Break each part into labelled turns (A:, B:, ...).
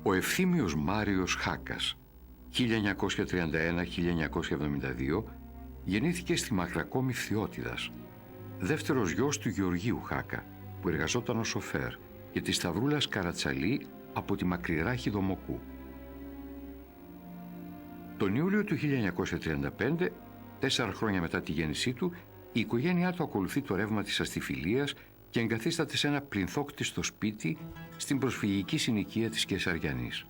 A: Ο Ευθύμιος Μάριος Χάκας, 1931-1972, γεννήθηκε στη Μακρακόμη Φθιώτιδας. Δεύτερος γιος του Γεωργίου Χάκα, που εργαζόταν ως σοφέρ, και της Σταυρούλας Καρατσαλή από τη Μακρυράχη Δομοκού. Τον Ιούλιο του 1935, 4 χρόνια μετά τη γέννησή του, η οικογένειά του ακολουθεί το ρεύμα της αστιφιλίας και εγκαθίσταται σε ένα πληνθόκτιστο σπίτι στην προσφυγική συνοικία της Κεσαριανής.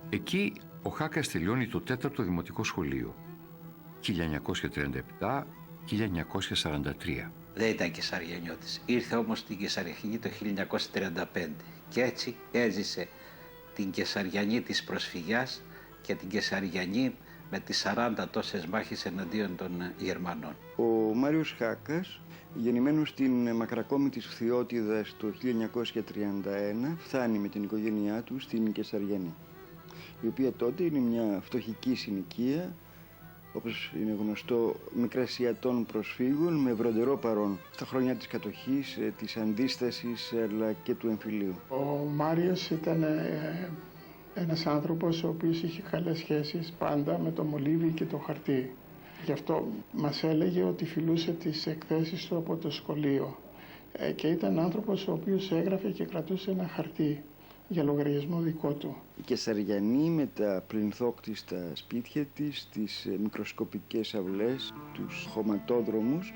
A: Εκεί ο Χάκας τελειώνει το 4ο δημοτικό σχολείο, 1937-1943.
B: Δεν ήταν Κεσαριανιώτης. Ήρθε όμως στην Κεσαριανή το 1935 και έτσι έζησε την Κεσαριανή της προσφυγιάς και την Κεσαριανή με τις 40 τόσες μάχες εναντίον των Γερμανών.
C: Ο Μάριος Χάκας, γεννημένος στην Μακρακόμη της Φθιώτιδας το 1931, φτάνει με την οικογένειά του στην Κεσαριανή, η οποία τότε είναι μια φτωχική συνοικία, όπως είναι γνωστό, μικρασιατών προσφύγων με βροντερό παρόν στα χρόνια της κατοχής, της αντίστασης αλλά και του εμφυλίου.
D: Ο Μάριος ήταν ένας άνθρωπος ο οποίος είχε καλές σχέσεις πάντα με το μολύβι και το χαρτί. Γι' αυτό μας έλεγε ότι φιλούσε τις εκθέσεις του από το σχολείο και ήταν άνθρωπος ο οποίος έγραφε και κρατούσε ένα χαρτί για λογαριασμό δικό του.
C: Η Κεσαριανή με τα πληνθόκτιστα σπίτια της, τις μικροσκοπικές αυλές, τους χωματόδρομους,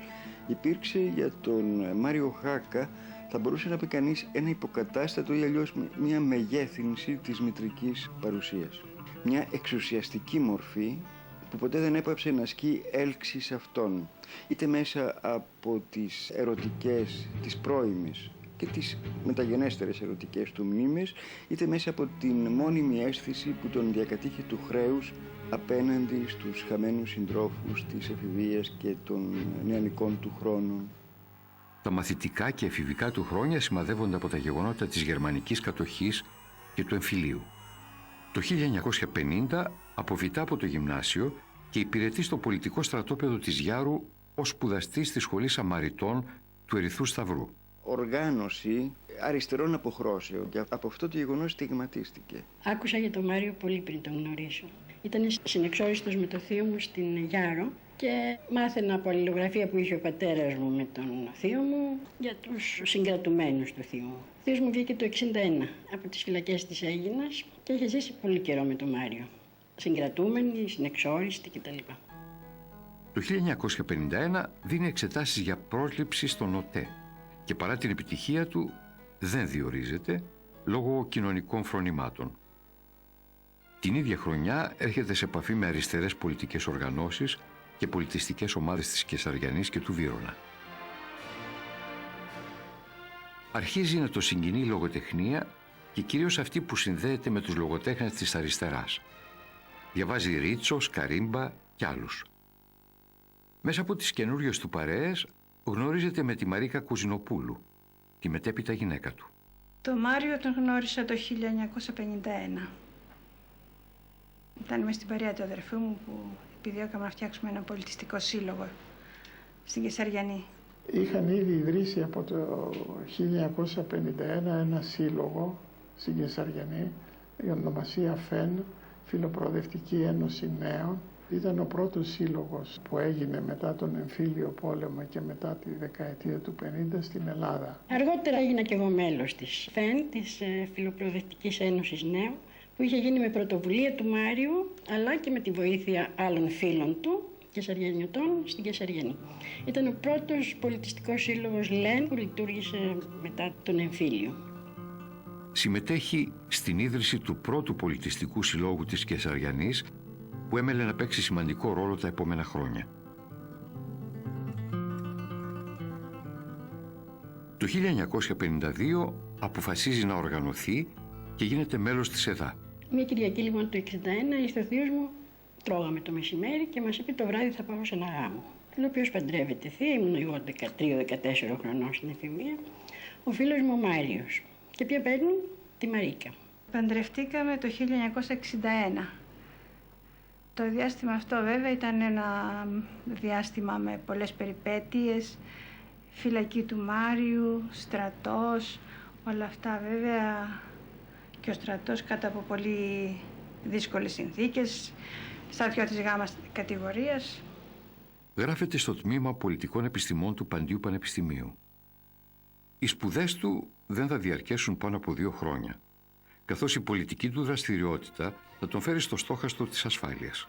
C: υπήρξε για τον Μάριο Χάκα, θα μπορούσε να πει κανείς, ένα υποκατάστατο ή αλλιώς μια μεγέθυνση της μητρικής παρουσίας. Μια εξουσιαστική μορφή που ποτέ δεν έπαψε να ασκεί έλξη σε αυτόν, είτε μέσα από τις ερωτικές, τις πρώιμες και τις μεταγενέστερες ερωτικές του μνήμες, είτε μέσα από την μόνιμη αίσθηση που τον διακατήχε του χρέους απέναντι στους χαμένους συντρόφους της εφηβείας και των νεανικών του χρόνων.
A: Τα μαθητικά και εφηβικά του χρόνια σημαδεύονται από τα γεγονότα της γερμανικής κατοχής και του εμφυλίου. Το 1950 αποφυτά από το γυμνάσιο και υπηρετεί στο πολιτικό στρατόπεδο της Γιάρου ως σπουδαστής στη Σχολή Σαμαριτών του Ερυθρού Σταυρού.
C: Οργάνωση αριστερών αποχρώσεων και από αυτό το γεγονός στιγματίστηκε.
E: Άκουσα για τον Μάριο πολύ πριν τον γνωρίσω. Ήταν συνεξόριστος με το θείο μου στην Γιάρο και μάθαινα από αλληλογραφία που είχε ο πατέρας μου με τον θείο μου για τους συγκρατουμένους του θείου μου. Ο θείος μου βγήκε το 1961 από τις φυλακές της Αίγινας και είχε ζήσει πολύ καιρό με τον Μάριο. Συγκρατούμενοι, συνεξόριστοι κτλ.
A: Το 1951 δίνει εξετάσεις για πρόσληψη στον ΟΤΕ και παρά την επιτυχία του δεν διορίζεται λόγω κοινωνικών φρονημάτων. Την ίδια χρονιά έρχεται σε επαφή με αριστερές πολιτικές οργανώσεις και πολιτιστικές ομάδες της Κεσαριανής και του Βύρωνα. Αρχίζει να το συγκινεί η λογοτεχνία και κυρίως αυτή που συνδέεται με τους λογοτέχνες της αριστεράς. Διαβάζει Ρίτσο, Σκαρίμπα κι άλλους. Μέσα από τις καινούριες του παρέες γνωρίζεται με τη Μαρίκα Κουζινοπούλου, τη μετέπειτα γυναίκα του.
F: Το Μάριο τον γνώρισα το 1951. Ήταν μες στην παρέα του αδερφού μου που επιδιώκαμε να φτιάξουμε ένα πολιτιστικό σύλλογο στην Κεσαριανή.
D: Είχαν ήδη ιδρύσει από το 1951 ένα σύλλογο στην Κεσαριανή, η ονομασία ΦΕΝ, Φιλοπροοδευτική Ένωση Νέων. Ήταν ο πρώτος σύλλογος που έγινε μετά τον εμφύλιο πόλεμο και μετά τη δεκαετία του 50 στην Ελλάδα.
E: Αργότερα έγινα και εγώ μέλος της ΦΕΝ, της Φιλοπροοδευτικής Ένωσης Νέων, που είχε γίνει με πρωτοβουλία του Μάριου, αλλά και με τη βοήθεια άλλων φίλων του, Κεσαριανιωτών, στην Κεσαριανή. Ήταν ο πρώτος πολιτιστικός σύλλογος ΛΕΝ που λειτουργήσε μετά τον εμφύλιο.
A: Συμμετέχει στην ίδρυση του πρώτου πολιτιστικού συλλόγου της Κεσαριανής, που έμελε να παίξει σημαντικό ρόλο τα επόμενα χρόνια. Το 1952 αποφασίζει να οργανωθεί και γίνεται μέλος της ΕΔΑ.
E: Μια Κυριακή λοιπόν το 1961 ήρθε ο θείος μου, τρώγαμε το μεσημέρι και μας είπε το βράδυ θα πάω σε ένα γάμο. Ο οποίος παντρεύεται θεία, ήμουν εγώ 13-14 χρονών στην εφηβεία, ο φίλος μου ο Μάριος. Και ποια παίρνει? Τη Μαρίκα.
F: Παντρευτήκαμε το 1961. Το διάστημα αυτό βέβαια ήταν ένα διάστημα με πολλές περιπέτειες, φυλακή του Μάριου, στρατός, όλα αυτά βέβαια και ο στρατός κάτω από πολύ δύσκολες συνθήκες, στρατιώτης γάμας κατηγορίας.
A: Γράφεται στο τμήμα Πολιτικών Επιστημών του Παντίου Πανεπιστημίου. Οι σπουδές του δεν θα διαρκέσουν πάνω από 2 χρόνια, καθώς η πολιτική του δραστηριότητα θα τον φέρει στο στόχαστρο της ασφάλειας.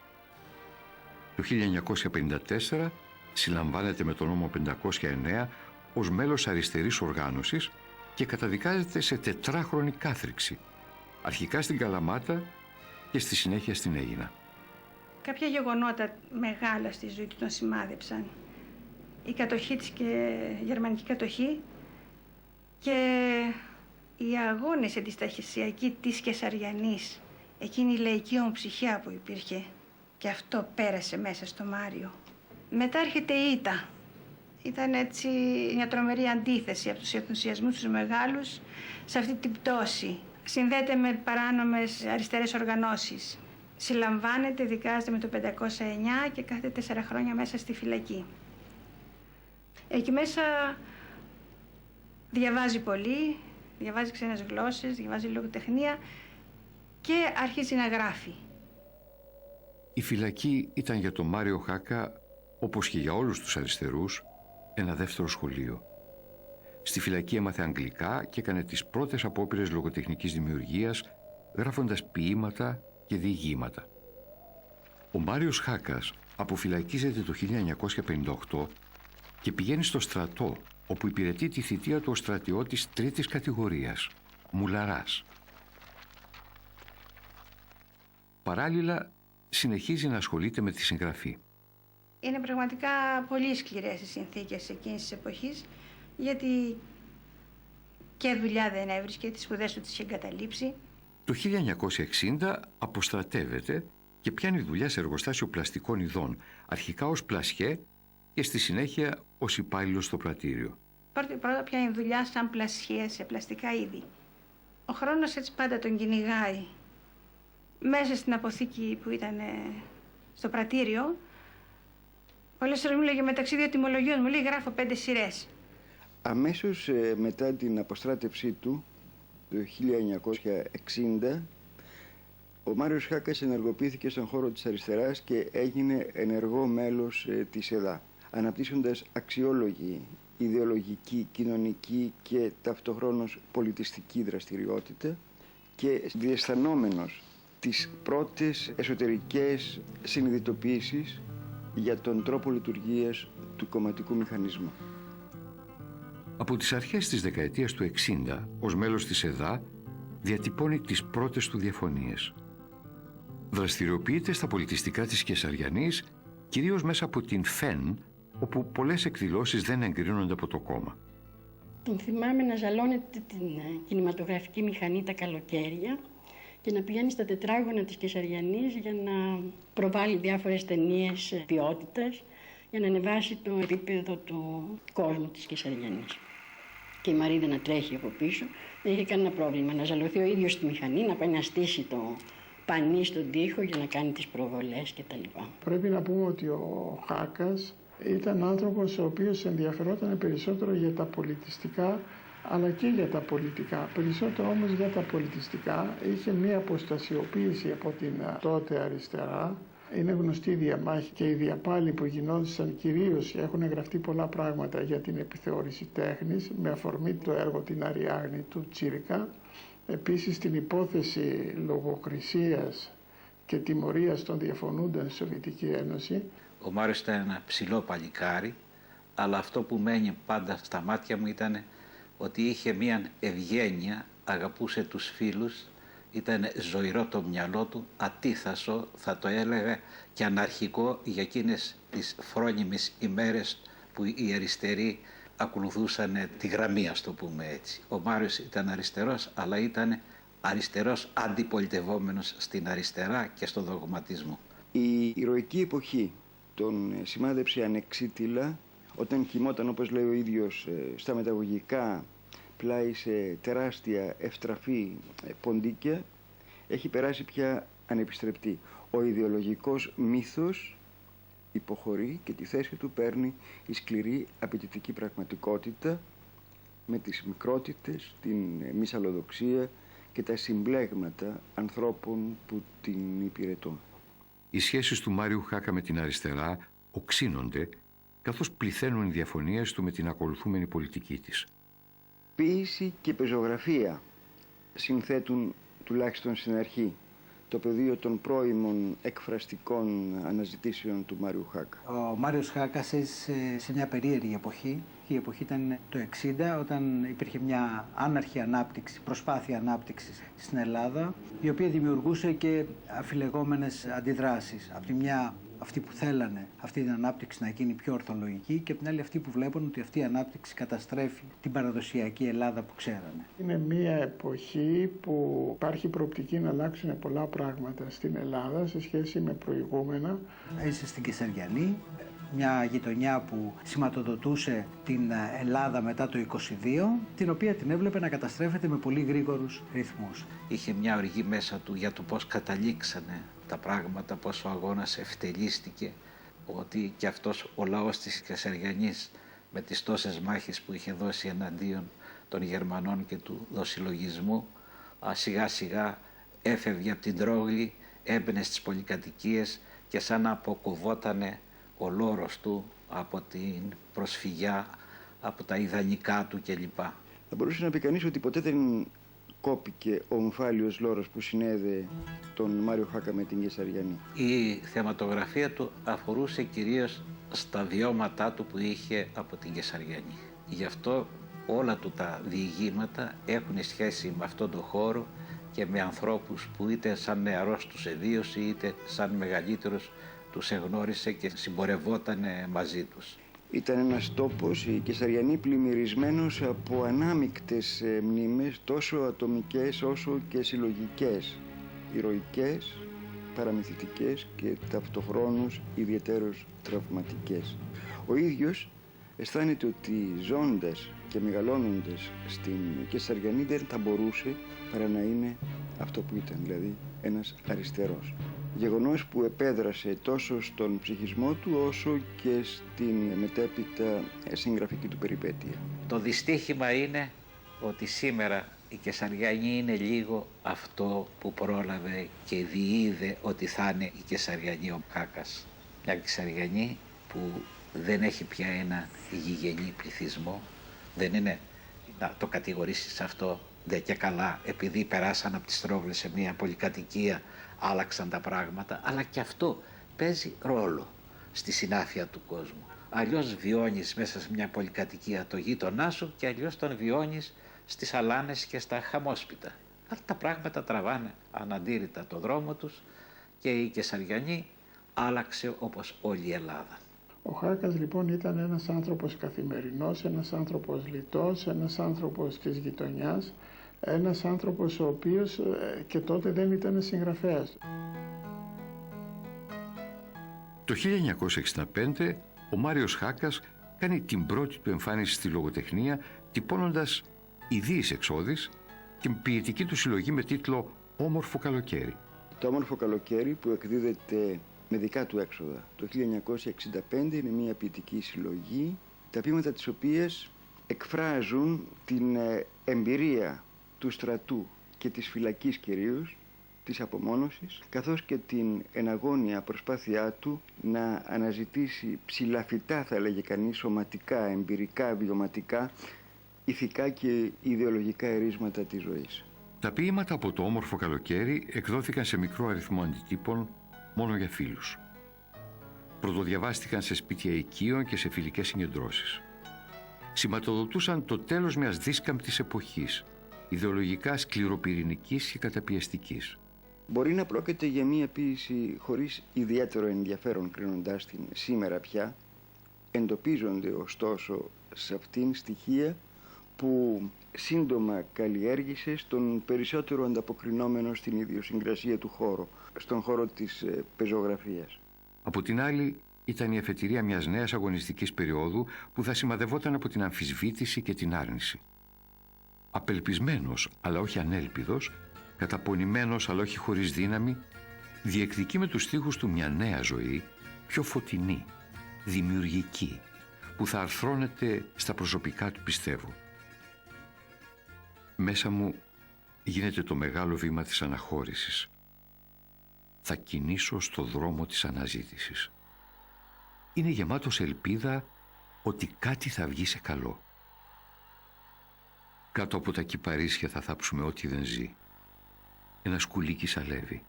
A: Το 1954 συλλαμβάνεται με τον νόμο 509 ως μέλος αριστερής οργάνωσης και καταδικάζεται σε 4χρονη κάθριξη, αρχικά στην Καλαμάτα και στη συνέχεια στην Αίγινα.
F: Κάποια γεγονότα μεγάλα στη ζωή του τον σημάδεψαν. Η κατοχή της και η γερμανική κατοχή και οι αγώνες αντιστασιακοί της Κεσαριανής, εκείνη η λαϊκή ομοψυχία που υπήρχε, και αυτό πέρασε μέσα στο Μάριο. Μετά έρχεται η ήττα. Ήταν έτσι μια τρομερή αντίθεση από τους ενθουσιασμούς τους μεγάλους σε αυτή την πτώση. Συνδέεται με παράνομες αριστερές οργανώσεις. Συλλαμβάνεται, δικάζεται με το 509 και κάθεται 4 χρόνια μέσα στη φυλακή. Εκεί μέσα διαβάζει πολύ, διαβάζει ξένες γλώσσες, διαβάζει λογοτεχνία και αρχίζει να γράφει.
A: Η φυλακή ήταν για τον Μάριο Χάκα, όπως και για όλους τους αριστερούς, ένα δεύτερο σχολείο. Στη φυλακή έμαθε αγγλικά και έκανε τις πρώτες απόπειρες λογοτεχνικής δημιουργίας, γράφοντας ποίηματα και διηγήματα. Ο Μάριος Χάκας αποφυλακίζεται το 1958 και πηγαίνει στο στρατό, όπου υπηρετεί τη θητεία του ως στρατιώτης 3ης κατηγορίας, μουλαράς. Παράλληλα, συνεχίζει να ασχολείται με τη συγγραφή.
F: Είναι πραγματικά πολύ σκληρές οι συνθήκες εκείνης της εποχής, γιατί και δουλειά δεν έβρισκε, τις σπουδές του τις είχε εγκαταλείψει.
A: Το 1960 αποστρατεύεται και πιάνει δουλειά σε εργοστάσιο πλαστικών ειδών, αρχικά ως πλασιέ και στη συνέχεια ως υπάλληλος στο πρατήριο.
F: Πρώτα πιάνει δουλειά σαν πλασιέ σε πλαστικά είδη. Ο χρόνος έτσι πάντα τον κυνηγάει. Μέσα στην αποθήκη που ήταν στο πρατήριο, πολλές φορές μου λέγε μεταξύ 2 τιμολογίων, μου λέει γράφω 5 σειρές.
C: Αμέσως μετά την αποστράτευσή του, το 1960, ο Μάριος Χάκας ενεργοποιήθηκε στον χώρο της αριστεράς και έγινε ενεργό μέλος της ΕΔΑ, αναπτύσσοντας αξιόλογη ιδεολογική, κοινωνική και ταυτοχρόνως πολιτιστική δραστηριότητα και διαισθανόμενος τις πρώτες εσωτερικές συνειδητοποιήσεις για τον τρόπο λειτουργίας του κομματικού μηχανισμού.
A: Από τις αρχές της δεκαετίας του 60, ως μέλος της ΕΔΑ, διατυπώνει τις πρώτες του διαφωνίες. Δραστηριοποιείται στα πολιτιστικά της Κεσαριανής, κυρίως μέσα από την ΦΕΝ, όπου πολλές εκδηλώσεις δεν εγκρίνονται από το κόμμα.
E: Τον θυμάμαι να ζαλώνεται την κινηματογραφική μηχανή τα καλοκαίρια και να πηγαίνει στα τετράγωνα της Κεσαριανής για να προβάλλει διάφορες ταινίες ποιότητας, για να ανεβάσει το επίπεδο του κόσμου της Κεσαριανής. Και η Μαρίδα να τρέχει από πίσω, δεν είχε κανένα πρόβλημα. Να ζαλωθεί ο ίδιος στη μηχανή, να πάει να στήσει το πανί στον τοίχο για να κάνει τις προβολές κτλ.
D: Πρέπει να πούμε ότι ο Χάκας ήταν άνθρωπος ο οποίος ενδιαφερόταν περισσότερο για τα πολιτιστικά αλλά και για τα πολιτικά. Περισσότερο όμως για τα πολιτιστικά. Είχε μία αποστασιοποίηση από την τότε αριστερά. Είναι γνωστή η διαμάχη και οι διαπάλοι που γινόντουσαν κυρίως, έχουν γραφτεί πολλά πράγματα για την επιθεώρηση τέχνης με αφορμή το έργο «Την Αριάγνη» του Τσίρικα. Επίσης την υπόθεση λογοκρισίας και τιμωρίας των διαφωνούντων στη Σοβιετική Ένωση.
B: Ο Μάριος ήταν ένα ψηλό παλικάρι, αλλά αυτό που μένει πάντα στα μάτια μου ήταν ότι είχε μία ευγένεια, αγαπούσε τους φίλους, ήταν ζωηρό το μυαλό του, ατίθασο, θα το έλεγα, και αναρχικό για εκείνες τις φρόνιμες ημέρες που οι αριστεροί ακολουθούσαν τη γραμμή, ας το πούμε έτσι. Ο Μάριος ήταν αριστερός, αλλά ήταν αριστερός αντιπολιτευόμενος στην αριστερά και στον δογματισμό.
C: Η ηρωική εποχή τον σημάδεψε ανεξίτηλα όταν κοιμόταν, όπως λέει ο ίδιος, στα μεταγωγικά πλάι σε τεράστια ευτραφή ποντίκια. Έχει περάσει πια ανεπιστρεπτή. Ο ιδεολογικός μύθος υποχωρεί και τη θέση του παίρνει η σκληρή απαιτητική πραγματικότητα με τις μικρότητες, την μυσαλλοδοξία και τα συμπλέγματα ανθρώπων που την υπηρετούν.
A: Οι σχέσεις του Μάριου Χάκα με την αριστερά οξύνονται, καθώς πληθαίνουν οι διαφωνίες του με την ακολουθούμενη πολιτική της.
C: Ποίηση και πεζογραφία συνθέτουν, τουλάχιστον στην αρχή, το πεδίο των πρώιμων εκφραστικών αναζητήσεων του Μάριου Χάκα.
G: Ο Μάριος Χάκας έζησε σε μια περίεργη εποχή. Η εποχή ήταν το 60, όταν υπήρχε μια άναρχη ανάπτυξη, προσπάθεια ανάπτυξης στην Ελλάδα, η οποία δημιουργούσε και αφιλεγόμενες αντιδράσεις. Από τη μια αυτοί που θέλανε αυτή την ανάπτυξη να γίνει πιο ορθολογική και από την άλλη αυτοί που βλέπουν ότι αυτή η ανάπτυξη καταστρέφει την παραδοσιακή Ελλάδα που ξέρανε.
D: Είναι μια εποχή που υπάρχει προοπτική να αλλάξουν πολλά πράγματα στην Ελλάδα σε σχέση με προηγούμενα.
G: Έζησε στην Κεσαριανή, μια γειτονιά που σηματοδοτούσε την Ελλάδα μετά το 22, την οποία την έβλεπε να καταστρέφεται με πολύ γρήγορους ρυθμούς.
B: Είχε μια οργή μέσα του για το πώς καταλήξανε τα πράγματα, πώς ο αγώνας ευτελίστηκε, ότι και αυτός ο λαός της Κεσαριανής με τις τόσες μάχες που είχε δώσει εναντίον των Γερμανών και του δοσυλλογισμού, σιγά σιγά έφευγε από την Τρόγλη, έμπαινε στις πολυκατοικίες και σαν να αποκοβότανε ο λόρος του από την προσφυγιά, από τα ιδανικά του κλπ.
C: Θα μπορούσε να πει κανείς ότι ποτέ δεν κόπηκε ο ομφάλιος λόρος που συνέδεε τον Μάριο Χάκα με την Κεσαριανή.
B: Η θεματογραφία του αφορούσε κυρίως στα βιώματά του που είχε από την Κεσαριανή. Γι' αυτό όλα του τα διηγήματα έχουν σχέση με αυτόν τον χώρο και με ανθρώπους που είτε σαν νεαρός τους εβίωσε είτε σαν μεγαλύτερος τους εγνώρισε και συμπορευόταν μαζί τους.
C: Ήταν ένας τόπος, η Κεσαριανή, πλημμυρισμένος από ανάμεικτες μνήμες, τόσο ατομικές όσο και συλλογικές, ηρωικές, παραμυθιτικές και ταυτοχρόνως ιδιαιτέρως τραυματικές. Ο ίδιος αισθάνεται ότι ζώντας και μεγαλώνοντας στην Κεσαριανή δεν θα μπορούσε παρά να είναι αυτό που ήταν, δηλαδή ένας αριστερός. Γεγονός που επέδρασε τόσο στον ψυχισμό του όσο και στην μετέπειτα συγγραφική του περιπέτεια.
B: Το δυστύχημα είναι ότι σήμερα η Κεσαριανή είναι λίγο αυτό που πρόλαβε και διείδε ότι θα είναι η Κεσαριανή ο Χάκας. Μια Κεσαριανή που δεν έχει πια ένα γηγενή πληθυσμό, δεν είναι να το κατηγορήσεις αυτό δε και καλά επειδή περάσαν από τις Τρόγλες σε μια πολυκατοικία, άλλαξαν τα πράγματα, αλλά και αυτό παίζει ρόλο στη συνάφεια του κόσμου. Αλλιώς βιώνεις μέσα σε μια πολυκατοικία το γείτονά σου και αλλιώς τον βιώνεις στις αλάνες και στα χαμόσπιτα. Αλλά τα πράγματα τραβάνε αναντήρητα το δρόμο τους και η Κεσαριανή άλλαξε όπως όλη η Ελλάδα.
D: Ο Χάκας λοιπόν ήταν ένας άνθρωπος καθημερινός, ένας άνθρωπος λιτός, ένας άνθρωπος της γειτονιάς, ένας άνθρωπος ο οποίος και τότε δεν ήταν συγγραφέας.
A: Το 1965 ο Μάριος Χάκας κάνει την πρώτη του εμφάνιση στη λογοτεχνία τυπώνοντας ιδίης εξόδης την ποιητική του συλλογή με τίτλο «Όμορφο καλοκαίρι».
C: Το «Όμορφο καλοκαίρι» που εκδίδεται με δικά του έξοδα το 1965 είναι μια ποιητική συλλογή, τα ποίηματα της οποίας εκφράζουν την εμπειρία του στρατού και της φυλακής κυρίως, της απομόνωσης, καθώς και την εναγώνια προσπάθειά του να αναζητήσει ψηλαφιτά, θα λέγε κανείς, σωματικά, εμπειρικά, βιωματικά, ηθικά και ιδεολογικά ερίσματα της ζωής.
A: Τα ποίηματα από το «Όμορφο καλοκαίρι» εκδόθηκαν σε μικρό αριθμό αντιτύπων μόνο για φίλους. Πρωτοδιαβάστηκαν σε σπίτια οικείων και σε φιλικές συγκεντρώσεις. Σηματοδοτούσαν το τέλος μιας δύσκαμπτης εποχής, ιδεολογικά σκληροπυρηνικής και καταπιεστικής.
C: Μπορεί να πρόκειται για μία ποίηση χωρίς ιδιαίτερο ενδιαφέρον κρίνοντάς την σήμερα πια. Εντοπίζονται ωστόσο σε αυτήν στοιχεία που σύντομα καλλιέργησε στον περισσότερο ανταποκρινόμενο στην ιδιοσυγκρασία του χώρου, στον χώρο της πεζογραφίας.
A: Από την άλλη ήταν η αφετηρία μιας νέας αγωνιστικής περίοδου που θα σημαδευόταν από την αμφισβήτηση και την άρνηση. Απελπισμένος αλλά όχι ανέλπιδος, καταπονημένος αλλά όχι χωρίς δύναμη, διεκδικεί με τους στίχους του μια νέα ζωή, πιο φωτεινή, δημιουργική, που θα αρθρώνεται στα προσωπικά του πιστεύω. Μέσα μου γίνεται το μεγάλο βήμα της αναχώρησης. Θα κινήσω στο δρόμο της αναζήτησης. Είναι γεμάτος ελπίδα ότι κάτι θα βγει σε καλό. Κάτω από τα κυπαρίσια θα θάψουμε ό,τι δεν ζει. Ένα σκουλίκι σαλεύει.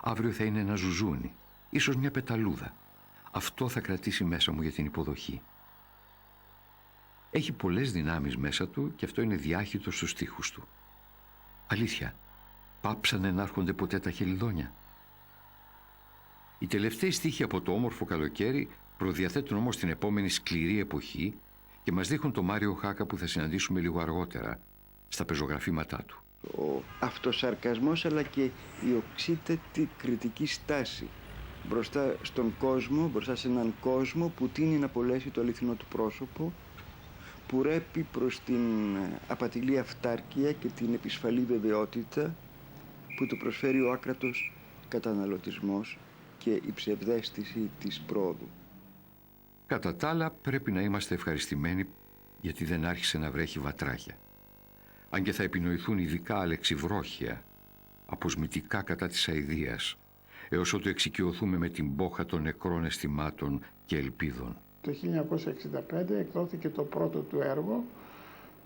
A: Αύριο θα είναι ένα ζουζούνι, ίσως μια πεταλούδα. Αυτό θα κρατήσει μέσα μου για την υποδοχή. Έχει πολλές δυνάμεις μέσα του και αυτό είναι διάχυτο στους στίχους του. Αλήθεια, πάψανε να έρχονται ποτέ τα χελιδόνια? Οι τελευταίοι στίχοι από το όμορφο καλοκαίρι προδιαθέτουν όμως την επόμενη σκληρή εποχή και μας δείχνουν το Μάριο Χάκα που θα συναντήσουμε λίγο αργότερα στα πεζογραφήματά του.
C: Ο αυτοσαρκασμός αλλά και η οξύτατη κριτική στάση μπροστά στον κόσμο, μπροστά σε έναν κόσμο που τείνει να απολέσει το αληθινό του πρόσωπο, που ρέπει προς την απατηλή αυτάρκεια και την επισφαλή βεβαιότητα που του προσφέρει ο άκρατος καταναλωτισμός και η ψευδαίσθηση της πρόοδου.
A: Κατά τα άλλα πρέπει να είμαστε ευχαριστημένοι γιατί δεν άρχισε να βρέχει βατράχια. Αν και θα επινοηθούν ειδικά αλεξιβρόχια, αποσμητικά κατά της αηδίας, έως ότου εξοικειωθούμε με την μπόχα των νεκρών αισθημάτων και ελπίδων.
D: Το 1965 εκδόθηκε το πρώτο του έργο,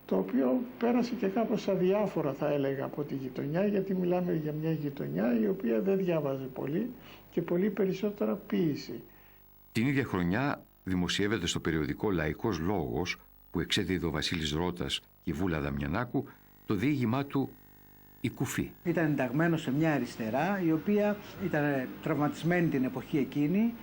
D: το οποίο πέρασε και κάπως αδιάφορα θα έλεγα από τη γειτονιά, γιατί μιλάμε για μια γειτονιά η οποία δεν διάβαζε πολύ και πολύ περισσότερα ποίηση.
A: Την ίδια χρονιά δημοσιεύεται στο περιοδικό Λαϊκός Λόγος, που εξέδιδε ο Βασίλης Ρώτας και η Βούλα Δαμιανάκου, το διήγημά του «Η Κουφή».
G: Ήταν ενταγμένο σε μια αριστερά η οποία ήταν τραυματισμένη την εποχή εκείνη,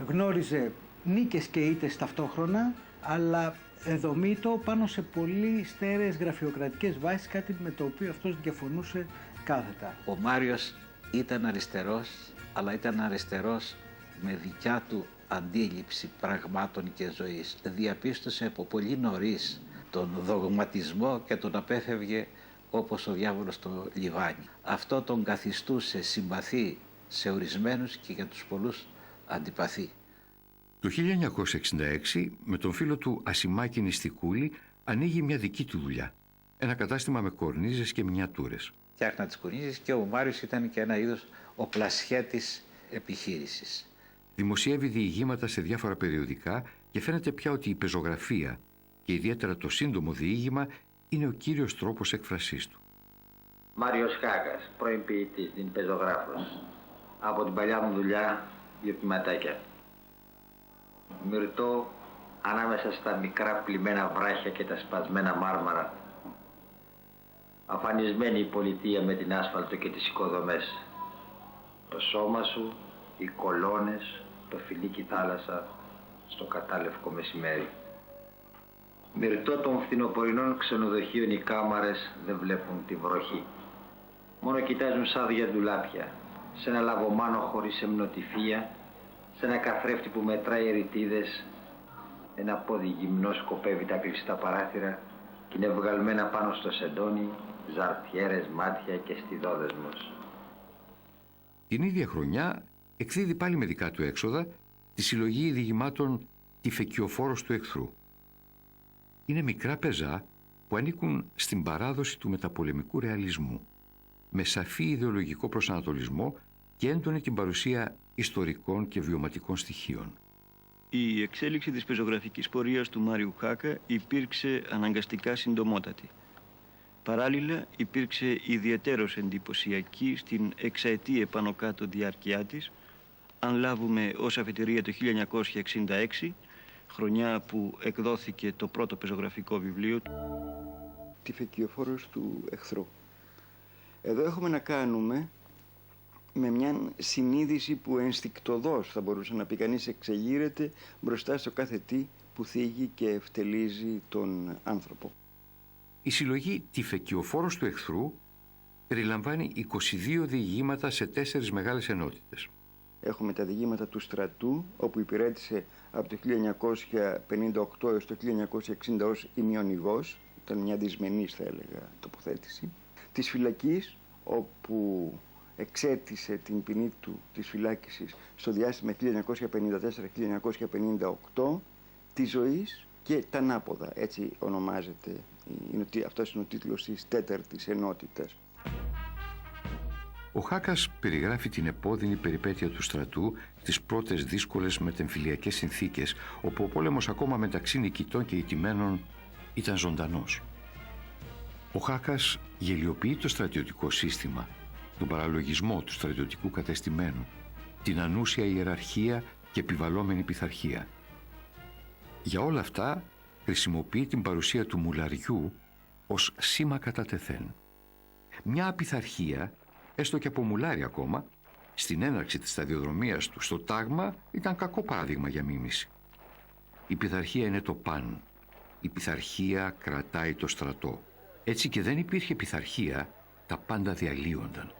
G: γνώριζε νίκες και ήττες ταυτόχρονα, αλλά εδομήτω πάνω σε πολύ στέρεες γραφειοκρατικές βάσεις, κάτι με το οποίο αυτός διαφωνούσε κάθετα.
B: Ο Μάριος ήταν αριστερός, αλλά ήταν αριστερός με δικιά του αντίληψη πραγμάτων και ζωής. Διαπίστωσε από πολύ νωρίς τον δογματισμό και τον απέφευγε όπως ο διάβολος στο λιβάνι. Αυτό τον καθιστούσε συμπαθή σε ορισμένους και για τους πολλούς αντιπαθή.
A: Το 1966 με τον φίλο του Ασημάκη Νηστικούλη ανοίγει μια δική του δουλειά. Ένα κατάστημα με κορνίζες και μινιατούρες.
B: Φτιάχνα τις κορνίζες και ο Μάριος ήταν και ένα είδος οπλασιέτης επιχείρησης.
A: Δημοσιεύει διηγήματα σε διάφορα περιοδικά και φαίνεται πια ότι η πεζογραφία και ιδιαίτερα το σύντομο διήγημα είναι ο κύριος τρόπος έκφρασής του.
H: Μάριος Χάκας, πρώην ποιητής, την πεζογράφος. Από την παλιά μου δουλειά, βιοποιηματάκια. Μυρτώ ανάμεσα στα μικρά πλημμένα βράχια και τα σπασμένα μάρμαρα. Αφανισμένη η πολιτεία με την άσφαλτο και τις οικοδομές. Το σώμα σου, οι κολόνες, το φιλίκι θάλασσα, στο κατάλευκο μεσημέρι. Μυρτώ των φθινοπορεινών ξενοδοχείων οι κάμαρες δεν βλέπουν τη βροχή. Μόνο κοιτάζουν σάδια ντουλάπια, σε ένα λαβομάνο χωρίς εμνοτυφία, σε ένα καθρέφτη που μετράει ερητίδες, ένα πόδι γυμνό σκοπεύει τα κλειστά παράθυρα και είναι βγαλμένα πάνω στο σεντόνι, ζαρτιέρες μάτια και στιδόδεσμος.
A: Την ίδια χρονιά εκδίδει πάλι με δικά του έξοδα τη συλλογή διηγημάτων «Τη Φεκιοφόρος του Εχθρού». Είναι μικρά πεζά που ανήκουν στην παράδοση του μεταπολεμικού ρεαλισμού, με σαφή ιδεολογικό προσανατολισμό και έντονη την παρουσία ιστορικών και βιωματικών στοιχείων.
I: Η εξέλιξη της πεζογραφικής πορείας του Μάριου Χάκα υπήρξε αναγκαστικά συντομότατη. Παράλληλα υπήρξε ιδιαιτέρως εντυπωσιακή στην εξαετή επάνω κάτω διάρκεια της, αν λάβουμε ως αφετηρία το 1966, χρονιά που εκδόθηκε το πρώτο πεζογραφικό βιβλίο του.
C: Τη Φεκιοφόρος του Εχθρού. Εδώ έχουμε να κάνουμε με μια συνείδηση που ενστικτωδώς, θα μπορούσε να πει κανείς, εξεγείρεται μπροστά στο κάθε τι που θίγει και ευτελίζει τον άνθρωπο.
A: Η συλλογή «Τη Φεκιοφόρος του Εχθρού» περιλαμβάνει 22 διηγήματα σε 4 μεγάλες ενότητες.
C: Έχουμε τα διηγήματα του στρατού, όπου υπηρέτησε από το 1958 έως το 1960 ως ημιονηγός, ήταν μια δυσμενής θα έλεγα τοποθέτηση. Της φυλακής, όπου εξέτησε την ποινή του της φυλάκισης στο διάστημα 1954-1958, της ζωής και τα ανάποδα, έτσι ονομάζεται. Αυτός είναι ο τίτλος της 4ης ενότητας.
A: Ο Χάκας περιγράφει την επώδυνη περιπέτεια του στρατού στις πρώτες δύσκολες μετεμφυλιακές συνθήκες, όπου ο πόλεμος ακόμα μεταξύ νικητών και ηττημένων ήταν ζωντανός. Ο Χάκας γελιοποιεί το στρατιωτικό σύστημα, τον παραλογισμό του στρατιωτικού κατεστημένου, την ανούσια ιεραρχία και επιβαλόμενη πειθαρχία. Για όλα αυτά χρησιμοποιεί την παρουσία του μουλαριού ως σήμα κατά τεθέν. Μια απειθαρχία, έστω και από μουλάρι ακόμα, στην έναρξη της σταδιοδρομίας του στο τάγμα ήταν κακό παράδειγμα για μίμηση. Η πειθαρχία είναι το παν. Η πειθαρχία κρατάει το στρατό. Έτσι και δεν υπήρχε πειθαρχία, τα πάντα διαλύονταν.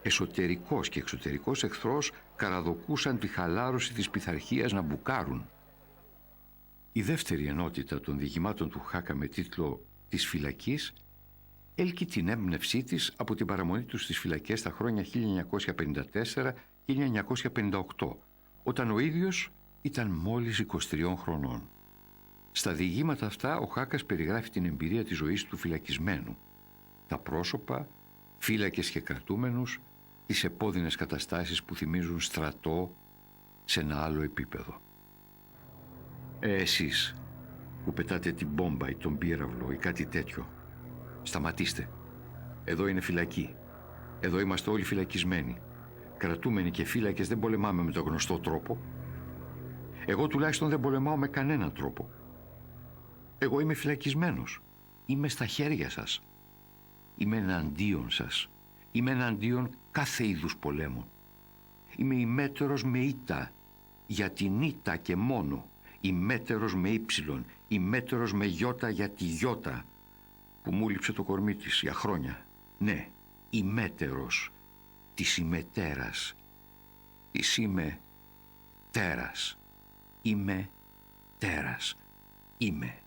A: Εσωτερικός και εξωτερικός εχθρός καραδοκούσαν τη χαλάρωση της πειθαρχίας να μπουκάρουν. Η δεύτερη ενότητα των διηγημάτων του Χάκα με τίτλο «Της φυλακής» έλκει την έμπνευσή της από την παραμονή του στις φυλακές τα χρόνια 1954-1958, όταν ο ίδιος ήταν μόλις 23 χρονών. Στα διηγήματα αυτά ο Χάκας περιγράφει την εμπειρία της ζωής του φυλακισμένου, τα πρόσωπα, φύλακες και κρατούμενους, τις επώδυνες καταστάσεις που θυμίζουν στρατό σε ένα άλλο επίπεδο. Εσείς που πετάτε την μπόμπα ή τον πύραυλο ή κάτι τέτοιο, σταματήστε. Εδώ είναι φυλακή. Εδώ είμαστε όλοι φυλακισμένοι. Κρατούμενοι και φύλακες δεν πολεμάμε με τον γνωστό τρόπο. Εγώ τουλάχιστον δεν πολεμάω με κανέναν τρόπο. Εγώ είμαι φυλακισμένος. Είμαι στα χέρια σας. Είμαι εναντίον σας. Είμαι εναντίον κάθε είδους πολέμου. Είμαι ημέτερος με ήττα, για την ήττα και μόνο. Ημέτερος με ύψιλον, ημέτερος με γιώτα για τη γιώτα, που μου λείψε το κορμί της για χρόνια. Ναι, ημέτερος της ημετέρας. Της είμαι τέρας. Είμαι τέρας. Είμαι.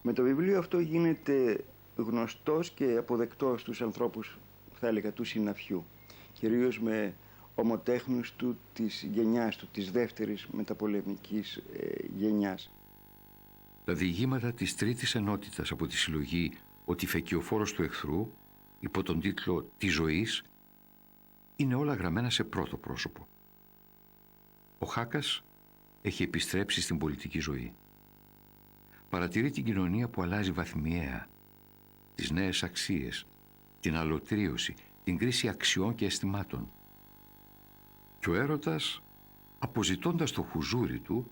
C: Με το βιβλίο αυτό γίνεται γνωστός και αποδεκτός στους ανθρώπους, θα έλεγα, του συναφιού. Κυρίως με ομοτέχνους του της γενιάς του, της δεύτερης μεταπολεμικής γενιάς.
A: Τα διηγήματα της τρίτης ενότητας από τη συλλογή «Ο τυφεκιοφόρος του εχθρού» υπό τον τίτλο «Της ζωής» είναι όλα γραμμένα σε πρώτο πρόσωπο. Ο Χάκας έχει επιστρέψει στην πολιτική ζωή. Παρατηρεί την κοινωνία που αλλάζει βαθμιαία, τις νέες αξίες, την αλωτρίωση, την κρίση αξιών και αισθημάτων. Και ο έρωτας, αποζητώντας το χουζούρι του,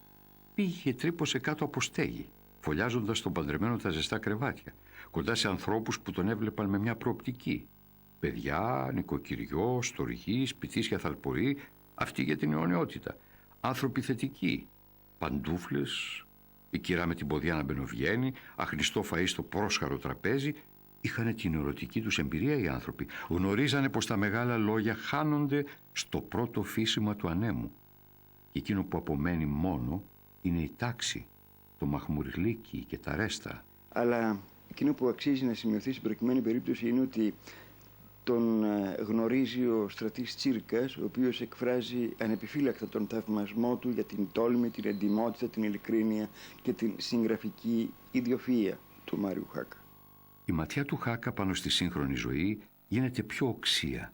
A: πήγε και τρύπωσε κάτω από στέγη, φωλιάζοντας τον παντρεμένο τα ζεστά κρεβάτια, κοντά σε ανθρώπους που τον έβλεπαν με μια προοπτική. Παιδιά, νοικοκυριό, στοργή, σπιτίσια θαλποροί, αυτοί για την αιωνιότητα. Άνθρωποι θετικοί, παντούφλες, η κυρά με την ποδιά να μπαινοβγαίνει, αχνιστό φαΐ στο πρόσχαρο τραπέζι. Είχανε την ερωτική τους εμπειρία οι άνθρωποι. Γνωρίζανε πως τα μεγάλα λόγια χάνονται στο πρώτο φύσιμα του ανέμου. Και εκείνο που απομένει μόνο είναι η τάξη, το μαχμουριλίκι και τα ρέστα.
C: Αλλά εκείνο που αξίζει να σημειωθεί στην προκειμένη περίπτωση είναι ότι τον γνωρίζει ο στρατής Τσίρκας, ο οποίος εκφράζει ανεπιφύλακτα τον θαυμασμό του για την τόλμη, την εντιμότητα, την ειλικρίνεια και την συγγραφική ιδιοφυΐα του Μάριου Χάκα.
A: Η ματιά του Χάκα πάνω στη σύγχρονη ζωή γίνεται πιο οξία,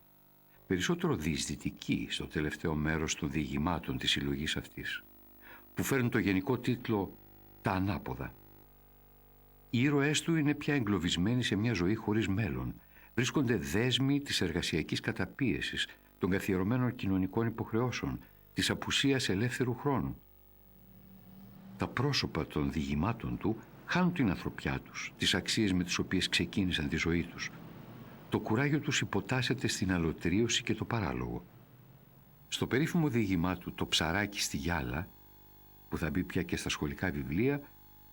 A: περισσότερο διεισδυτική στο τελευταίο μέρος των διηγημάτων της συλλογής αυτής, που φέρνουν το γενικό τίτλο «Τα ανάποδα». Οι ήρωές του είναι πια εγκλωβισμένοι σε μια ζωή χωρίς μέλλον. Βρίσκονται δέσμοι της εργασιακής καταπίεσης, των καθιερωμένων κοινωνικών υποχρεώσεων, της απουσίας ελεύθερου χρόνου. Τα πρόσωπα των διηγημάτων του χάνουν την ανθρωπιά τους, τις αξίες με τις οποίες ξεκίνησαν τη ζωή τους. Το κουράγιο τους υποτάσσεται στην αλωτρίωση και το παράλογο. Στο περίφημο διηγημά του «Το ψαράκι στη γυάλα», που θα μπει πια και στα σχολικά βιβλία,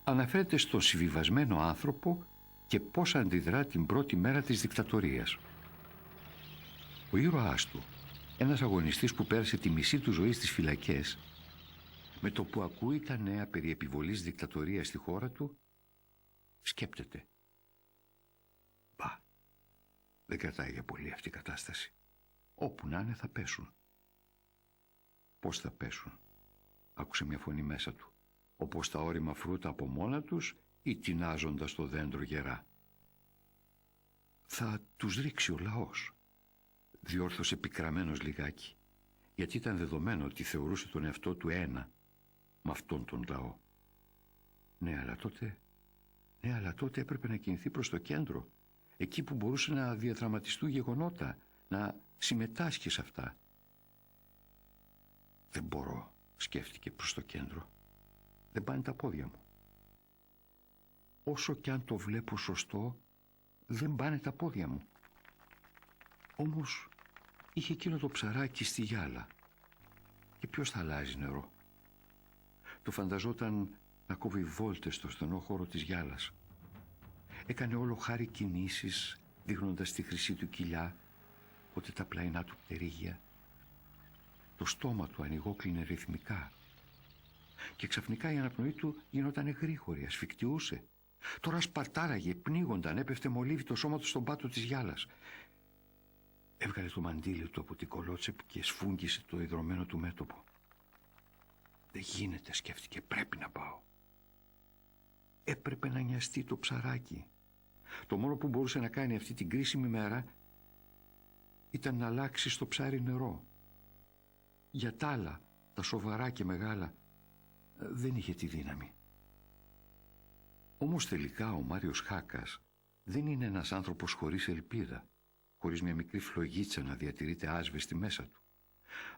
A: αναφέρεται στον συμβιβασμένο άνθρωπο και πώς αντιδρά την πρώτη μέρα της δικτατορίας. Ο ήρωάς του, ένας αγωνιστής που πέρασε τη μισή του ζωή στις φυλακές, με το που ακούει τα νέα περί επιβολής δικτατορίας στη χώρα του, σκέπτεται. Μπα, δεν κρατάει για πολύ αυτή η κατάσταση. Όπου να είναι θα πέσουν. Πώς θα πέσουν? Άκουσε μια φωνή μέσα του. Όπως τα όρημα φρούτα από μόνα τους ή τεινάζοντας το δέντρο γερά. θα τους ρίξει ο λαός, διόρθωσε πικραμένος λιγάκι, γιατί ήταν δεδομένο ότι θεωρούσε τον εαυτό του ένα με αυτόν τον λαό. Ναι, αλλά τότε έπρεπε να κινηθεί προς το κέντρο, εκεί που μπορούσε να διαδραματιστούν γεγονότα, να συμμετάσχει σε αυτά. Δεν μπορώ, σκέφτηκε, προς το κέντρο. Δεν πάνε τα πόδια μου. Όσο κι αν το βλέπω σωστό, δεν πάνε τα πόδια μου. Όμως είχε εκείνο το ψαράκι στη γυάλα. Και ποιος θα αλλάζει νερό? Το φανταζόταν να κόβει βόλτες στο στενό χώρο της γυάλας. Έκανε όλο χάρη κινήσεις, δείχνοντας τη χρυσή του κοιλιά, ότι τα πλαϊνά του πτερίγια. Το στόμα του ανοιγόκλεινε ρυθμικά. Και ξαφνικά η αναπνοή του γινόταν γρήγορη, ασφικτιούσε. Τώρα σπαρτάραγε, πνίγονταν, έπεφτε μολύβι το σώμα του στον πάτο της γυάλας. Έβγαλε το μαντίλι του από την κολότσεπ και σφούγγισε το ιδρωμένο του μέτωπο. Δεν γίνεται, σκέφτηκε, πρέπει να πάω. Έπρεπε να νοιαστεί το ψαράκι. Το μόνο που μπορούσε να κάνει αυτή την κρίσιμη μέρα ήταν να αλλάξει στο ψάρι νερό. Για τα άλλα, τα σοβαρά και μεγάλα, δεν είχε τη δύναμη. Όμως τελικά ο Μάριος Χάκας δεν είναι ένας άνθρωπος χωρίς ελπίδα, χωρίς μια μικρή φλογίτσα να διατηρείται άσβεστη μέσα του.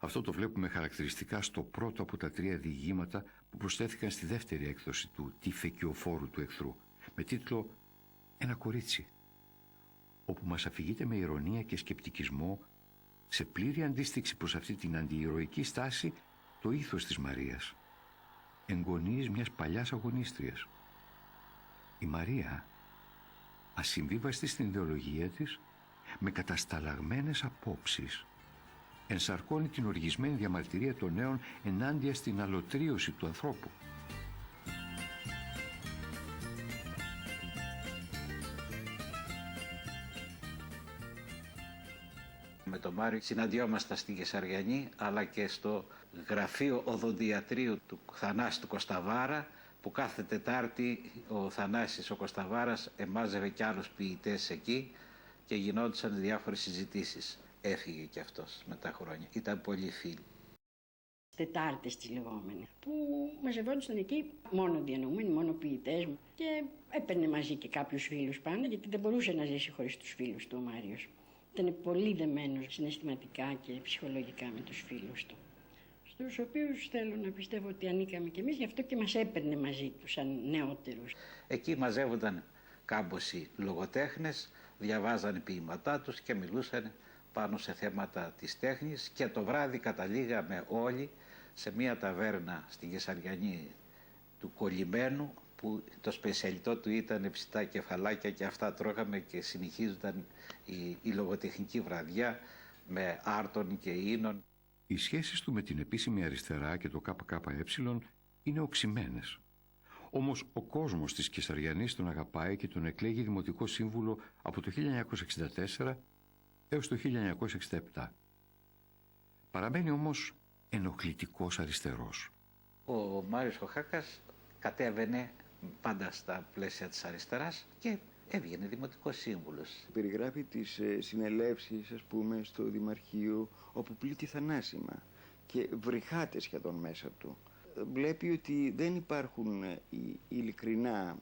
A: Αυτό το βλέπουμε χαρακτηριστικά στο πρώτο από τα 3 διηγήματα που προσθέθηκαν στη δεύτερη έκδοση του «Τη φεκιοφόρου του εχθρού», με τίτλο «Ένα κορίτσι», όπου μας αφηγείται με ηρωνία και σκεπτικισμό, σε πλήρη αντίστοιξη προς αυτή την αντιηρωική στάση, το ήθος της Μαρίας, εγγονής μιας παλιάς αγωνίστριας. Η Μαρία, ασυμβίβαστη στην ιδεολογία της, με κατασταλαγμένες απόψεις, ενσαρκώνει την οργισμένη διαμαρτυρία των νέων ενάντια στην αλωτρίωση του ανθρώπου.
B: Με τον Μάριο συναντιόμασταν στην Κεσαριανή, αλλά και στο γραφείο οδοντιατρίου του Θανάση του Κωσταβάρα, που κάθε Τετάρτη ο Θανάσης ο Κωσταβάρας εμάζευε κι άλλους ποιητές εκεί και γινόντουσαν διάφορες συζητήσεις. Έφυγε κι αυτός με τα χρόνια. Ήταν πολύ φίλοι.
E: Τετάρτες τις λεγόμενες, που μαζευόντουσαν εκεί μόνο διανοούμενοι, μόνο ποιητές, και έπαιρνε μαζί και κάποιους φίλους πάντα, γιατί δεν μπορούσε να ζήσει χωρίς τους φίλους του ο Μάριος. Ήταν πολύ δεμένος συναισθηματικά και ψυχολογικά με τους φίλους του, στους οποίους θέλω να πιστεύω ότι ανήκαμε κι εμείς, γι' αυτό και μας έπαιρνε μαζί του σαν νεότερους.
B: Εκεί μαζεύονταν κάμποσοι λογοτέχνες, διαβάζανε ποίηματά τους και μιλούσαν πάνω σε θέματα της τέχνης, και το βράδυ καταλήγαμε όλοι σε μια ταβέρνα στην Κεσαριανή του Κολλημένου, που το σπεσιαλιτό του ήταν ψητά κεφαλάκια, και αυτά τρώγαμε και συνεχίζονταν η λογοτεχνική βραδιά με άρτων και ίνων.
A: Οι σχέσεις του με την επίσημη αριστερά και το ΚΚΕ είναι οξυμένες. Όμως ο κόσμος της Κεσαριανής τον αγαπάει και τον εκλέγει δημοτικό σύμβουλο από το 1964 έως το 1967. Παραμένει όμως ενοχλητικός αριστερός.
B: Ο Μάριος ο Χάκας κατέβαινε πάντα στα πλαίσια της αριστεράς και έβγαινε δημοτικός σύμβουλος.
C: Περιγράφει τις συνελεύσεις, ας πούμε, στο Δημαρχείο, όπου πλήττει θανάσιμα και βρυχάται σχεδόν μέσα του. Βλέπει ότι δεν υπάρχουν ειλικρινά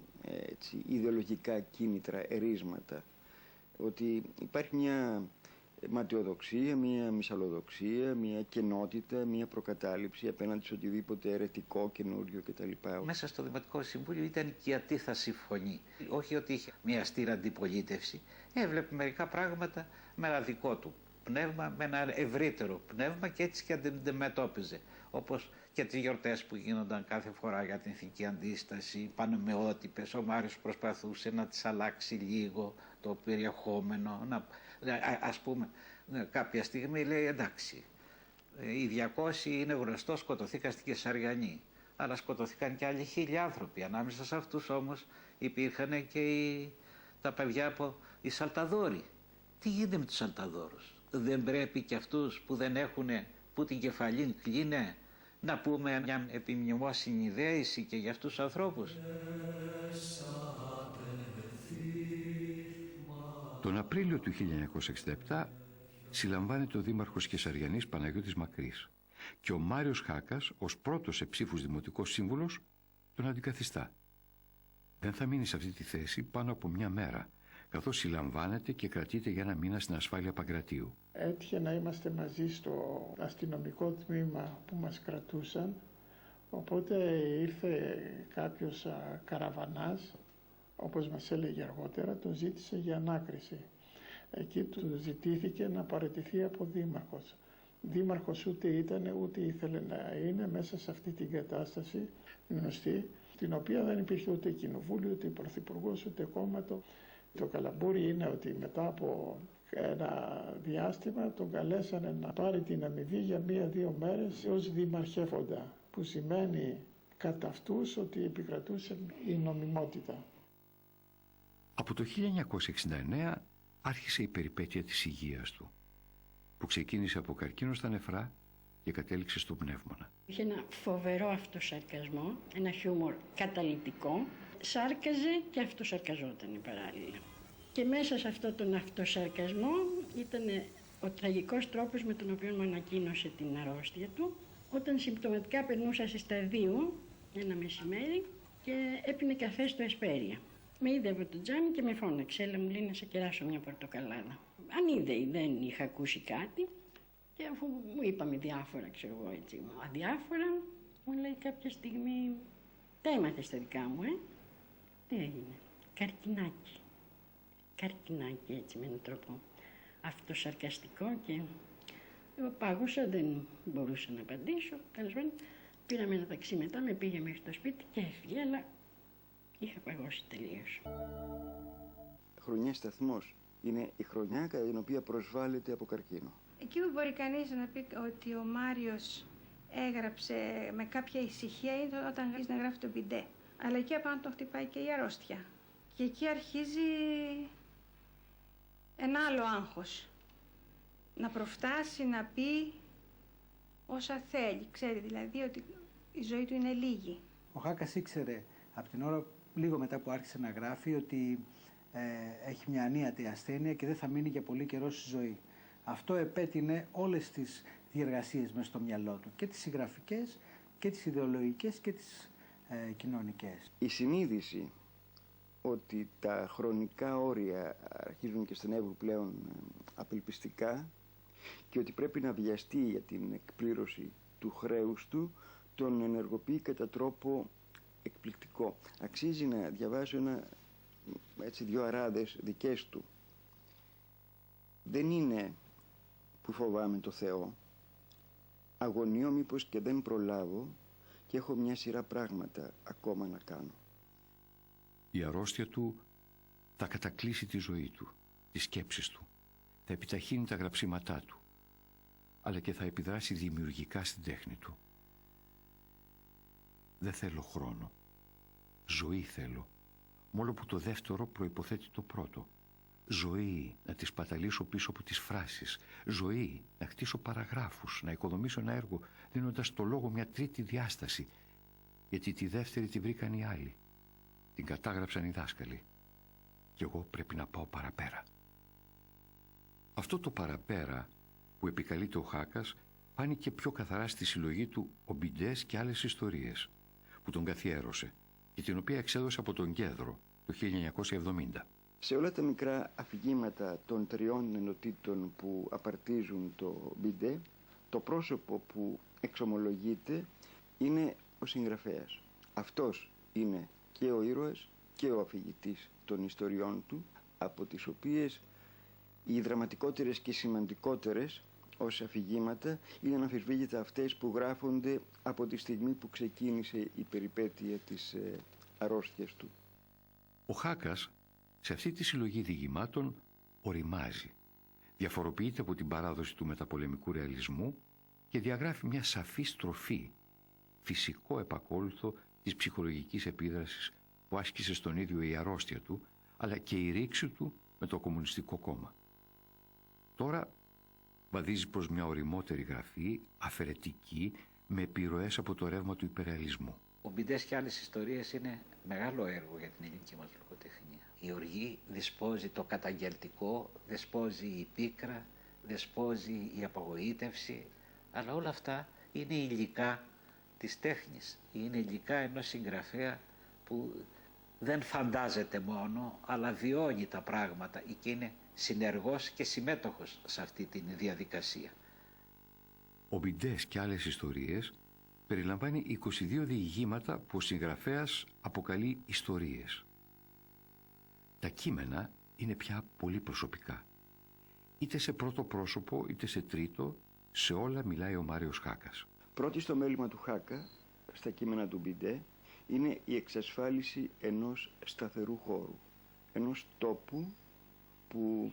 C: ιδεολογικά κίνητρα, ερίσματα. Ότι υπάρχει μια ματαιοδοξία, μια μυσαλλοδοξία, μια κενότητα, μια προκατάληψη απέναντι σε οτιδήποτε αιρετικό, καινούριο κτλ.
B: Μέσα στο Δημοτικό Συμβούλιο ήταν και η αντίθαση φωνή. Όχι ότι είχε μια αστήρα αντιπολίτευση. Έβλεπε μερικά πράγματα με ένα δικό του πνεύμα, με ένα ευρύτερο πνεύμα, και έτσι και αντιμετώπιζε. Όπως και τις γιορτές που γίνονταν κάθε φορά για την ηθική αντίσταση, πανομοιότυπες. Ο Μάριος προσπαθούσε να τις αλλάξει λίγο το περιεχόμενο. Ας πούμε, κάποια στιγμή λέει εντάξει, οι 200 είναι γνωστό, σκοτωθήκαν στην Κεσαριανή, αλλά σκοτωθήκαν και άλλοι 1000 άνθρωποι. Ανάμεσα σε αυτούς όμως υπήρχαν και τα παιδιά από οι Σαλταδόροι. Τι γίνεται με τους Σαλταδόρους? Δεν πρέπει και αυτούς που δεν έχουν, που την κεφαλήν κλείνε, να πούμε μια επιμνημόσυνη δέηση και για αυτούς τους ανθρώπους?
A: Τον Απρίλιο του 1967 συλλαμβάνεται ο δήμαρχος Κεσαριανής Παναγιώτης Μακρύς και ο Μάριος Χάκας, ως πρώτος σε ψήφους δημοτικός σύμβουλος, τον αντικαθιστά. Δεν θα μείνει σε αυτή τη θέση πάνω από μια μέρα, καθώς συλλαμβάνεται και κρατείται για ένα μήνα στην ασφάλεια Παγκρατίου.
D: Έτυχε να είμαστε μαζί στο αστυνομικό τμήμα που μας κρατούσαν, οπότε ήρθε κάποιος καραβανάς, όπως μας έλεγε αργότερα, τον ζήτησε για ανάκριση. Εκεί του ζητήθηκε να παραιτηθεί από δήμαρχος. Δήμαρχος ούτε ήταν ούτε ήθελε να είναι μέσα σε αυτή την κατάσταση γνωστή, την οποία δεν υπήρχε ούτε κοινοβούλιο, ούτε πρωθυπουργός, ούτε κόμματο. Το καλαμπούρι είναι ότι μετά από ένα διάστημα τον καλέσανε να πάρει την αμοιβή για 1-2 μέρες ως δημαρχεύοντα, που σημαίνει κατά αυτούς ότι επικρατούσε η νομιμότητα.
A: Από το 1969 άρχισε η περιπέτεια της υγείας του, που ξεκίνησε από καρκίνο στα νεφρά και κατέληξε στο πνεύμονα.
E: Είχε ένα φοβερό αυτοσαρκασμό, ένα χιούμορ καταλυτικό. Σάρκαζε και αυτοσαρκαζόταν παράλληλα. Και μέσα σε αυτόν τον αυτοσαρκασμό ήταν ο τραγικός τρόπος με τον οποίο μου ανακοίνωσε την αρρώστια του, όταν συμπτωματικά περνούσα σε σταδίου ένα μεσημέρι και έπινε καφέ στο Εσπέρια. Με είδε από το τζάμι και με φώναξε, έλα μου λέει να σε κεράσω μια πορτοκαλάδα. Αν είδε, δεν είχα ακούσει κάτι και αφού μου είπαμε διάφορα, ξέρω εγώ έτσι, αδιάφορα, μου λέει κάποια στιγμή, τα έμαθες τα δικά μου, Τι έγινε, καρκινάκι. Καρκινάκι έτσι με έναν τρόπο αυτοσαρκαστικό και εγώ πάγωσα, δεν μπορούσα να απαντήσω. Τέλος πάντων, πήραμε ένα ταξί μετά, με πήγε μέχρι το σπίτι και έφυγε, αλλά είχα παγώσει τελείως.
C: Χρονιά σταθμός είναι η χρονιά κατά την οποία προσβάλλεται από καρκίνο.
F: Εκεί που μπορεί κανείς να πει ότι ο Μάριος έγραψε με κάποια ησυχία είναι όταν αρχίζει να γράφει το Μπιντέ. Αλλά εκεί απάνω τον χτυπάει και η αρρώστια. Και εκεί αρχίζει ένα άλλο άγχος. Να προφτάσει, να πει όσα θέλει. Ξέρει δηλαδή ότι η ζωή του είναι λίγη.
G: Ο Χάκας ήξερε από την ώρα λίγο μετά που άρχισε να γράφει ότι έχει μια ανίατη ασθένεια και δεν θα μείνει για πολύ καιρό στη ζωή. Αυτό επέτεινε όλες τις διεργασίες μες στο μυαλό του, και τις συγγραφικές και τις ιδεολογικές και τις κοινωνικές.
C: Η συνείδηση ότι τα χρονικά όρια αρχίζουν και στενεύουν πλέον απελπιστικά και ότι πρέπει να βιαστεί για την εκπλήρωση του χρέους του, τον ενεργοποιεί κατά τρόπο εκπληκτικό. Αξίζει να διαβάσω δύο αράδες δικές του. Δεν είναι που φοβάμαι το Θεό, αγωνιώ μήπως και δεν προλάβω και έχω μια σειρά πράγματα ακόμα να κάνω.
A: Η αρρώστια του θα κατακλείσει τη ζωή του, τις σκέψεις του, θα επιταχύνει τα γραψίματά του, αλλά και θα επιδράσει δημιουργικά στην τέχνη του. Δεν θέλω χρόνο. Ζωή θέλω, μόνο που το δεύτερο προϋποθέτει το πρώτο. Ζωή να τη σπαταλήσω πίσω από τις φράσεις. Ζωή να χτίσω παραγράφους, να οικοδομήσω ένα έργο δίνοντας το λόγο μια τρίτη διάσταση. Γιατί τη δεύτερη τη βρήκαν οι άλλοι. Την κατάγραψαν οι δάσκαλοι. Και εγώ πρέπει να πάω παραπέρα. Αυτό το παραπέρα που επικαλείται ο Χάκας φάνηκε πιο καθαρά στη συλλογή του «Ομπιντές και άλλες ιστορίες» που τον καθιέρωσε και την οποία εξέδωσε από τον Κέδρο το 1970.
C: Σε όλα τα μικρά αφηγήματα των 3 ενωτήτων που απαρτίζουν το Μπιντέ, το πρόσωπο που εξομολογείται είναι ο συγγραφέας. Αυτός είναι και ο ήρωας και ο αφηγητής των ιστοριών του, από τις οποίες οι δραματικότερες και σημαντικότερες ως αφηγήματα είναι αναμφισβήτητα αυτές που γράφονται από τη στιγμή που ξεκίνησε η περιπέτεια της αρρώστιας του.
A: Ο Χάκας σε αυτή τη συλλογή διηγημάτων οριμάζει, διαφοροποιείται από την παράδοση του μεταπολεμικού ρεαλισμού και διαγράφει μια σαφή στροφή, φυσικό επακόλουθο της ψυχολογικής επίδρασης που άσκησε στον ίδιο η αρρώστια του, αλλά και η ρήξη του με το Κομμουνιστικό Κόμμα. Τώρα βαδίζει προς μια οριμότερη γραφή, αφαιρετική, με επιρροές από το ρεύμα του υπερρεαλισμού.
B: Ο Μπιντές και άλλες ιστορίες είναι μεγάλο έργο για την ελληνική μας λογοτεχνία. η οργή, δεσπόζει το καταγγελτικό, δεσπόζει η πίκρα, δεσπόζει η απογοήτευση, αλλά όλα αυτά είναι υλικά της τέχνης, είναι υλικά ενός συγγραφέα που δεν φαντάζεται μόνο, αλλά βιώνει τα πράγματα και είναι συνεργός και συμμέτοχος σε αυτή τη διαδικασία.
A: Ο Μπιντές και άλλες ιστορίες περιλαμβάνει 22 διηγήματα που ο συγγραφέας αποκαλεί ιστορίες. Τα κείμενα είναι πια πολύ προσωπικά. Είτε σε πρώτο πρόσωπο είτε σε τρίτο, σε όλα μιλάει ο Μάριος Χάκας.
C: Πρώτη στο μέλημα του Χάκα, στα κείμενα του Μπιντέ, είναι η εξασφάλιση ενός σταθερού χώρου. Ενός τόπου που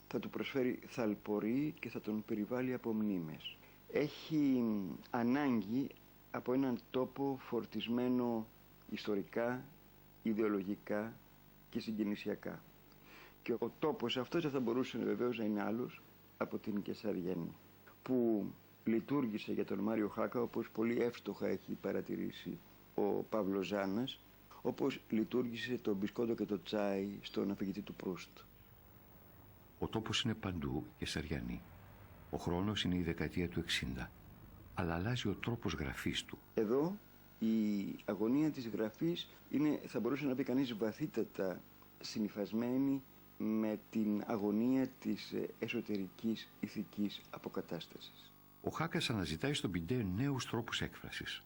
C: θα του προσφέρει θαλπορή και θα τον περιβάλλει από μνήμες. Έχει ανάγκη από έναν τόπο φορτισμένο ιστορικά, ιδεολογικά και συγκινησιακά. Και ο τόπος αυτός δεν θα μπορούσε βεβαίως να είναι άλλος από την Κεσαριανή, που λειτουργήσε για τον Μάριο Χάκα, όπως πολύ εύστοχα έχει παρατηρήσει ο Παύλος Ζάνας, όπως λειτουργήσε το μπισκότο και το τσάι στον αφηγητή του Προύστ.
A: Ο τόπος είναι παντού Κεσαριανή. Ο χρόνος είναι η δεκαετία του 60, αλλά αλλάζει ο τρόπος γραφής του.
C: Εδώ η αγωνία της γραφής είναι, θα μπορούσε να πει κανείς, βαθύτατα συνυφασμένη με την αγωνία της εσωτερικής ηθικής αποκατάστασης.
A: Ο Χάκας αναζητάει στον Μπιντέ νέους τρόπους έκφρασης.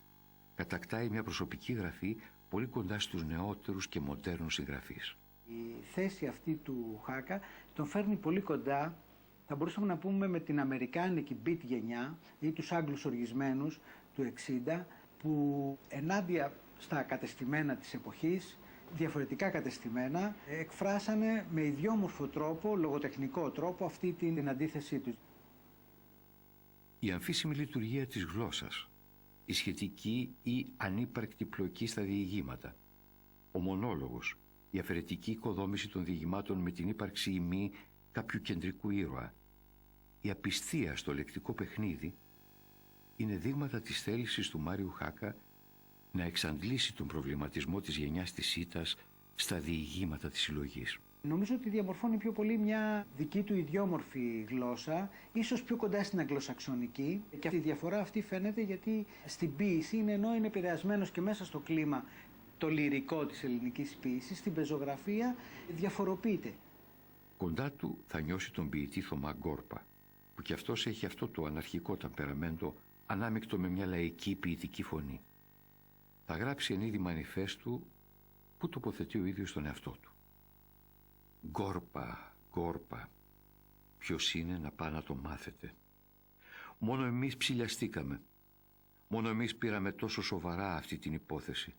A: Κατακτάει μια προσωπική γραφή πολύ κοντά στους νεότερους και μοντέρνους συγγραφείς.
G: Η θέση αυτή του Χάκα τον φέρνει πολύ κοντά, θα μπορούσαμε να πούμε, με την αμερικάνικη beat γενιά ή τους Άγγλους οργισμένους του 60, που ενάντια στα κατεστημένα της εποχής, διαφορετικά κατεστημένα, εκφράσανε με ιδιόμορφο τρόπο, λογοτεχνικό τρόπο, αυτή την αντίθεσή τους.
A: Η αμφίσιμη λειτουργία της γλώσσας, η σχετική ή ανύπαρκτη πλοκή στα διηγήματα, ο μονόλογος, η αφαιρετική οικοδόμηση των διηγημάτων με την ύπαρξη ή μη κάποιου κεντρικού ήρωα, η απιστία στο λεκτικό παιχνίδι, είναι δείγματα της θέλησης του Μάριου Χάκα να εξαντλήσει τον προβληματισμό της γενιάς της Ήττας στα διηγήματα της συλλογής.
G: Νομίζω ότι διαμορφώνει πιο πολύ μια δική του ιδιόμορφη γλώσσα, ίσως πιο κοντά στην αγγλοσαξονική, και αυτή η διαφορά αυτή φαίνεται γιατί στην ποίηση, ενώ είναι επηρεασμένος και μέσα στο κλίμα το λυρικό της ελληνικής ποίησης, στην πεζογραφία διαφοροποιείται.
A: Κοντά του θα νιώσει τον ποιητή Θωμά Γκόρπα, που κι αυτός έχει αυτό το αναρχικό ταμπεραμέντο ανάμεικτο με μια λαϊκή ποιητική φωνή. Θα γράψει εν είδη μανιφέστου που τοποθετεί ο ίδιος τον εαυτό του. Γκόρπα, Γκόρπα, ποιος είναι να πάει να το μάθετε. Μόνο εμείς ψηλιαστήκαμε. Μόνο εμείς πήραμε τόσο σοβαρά αυτή την υπόθεση.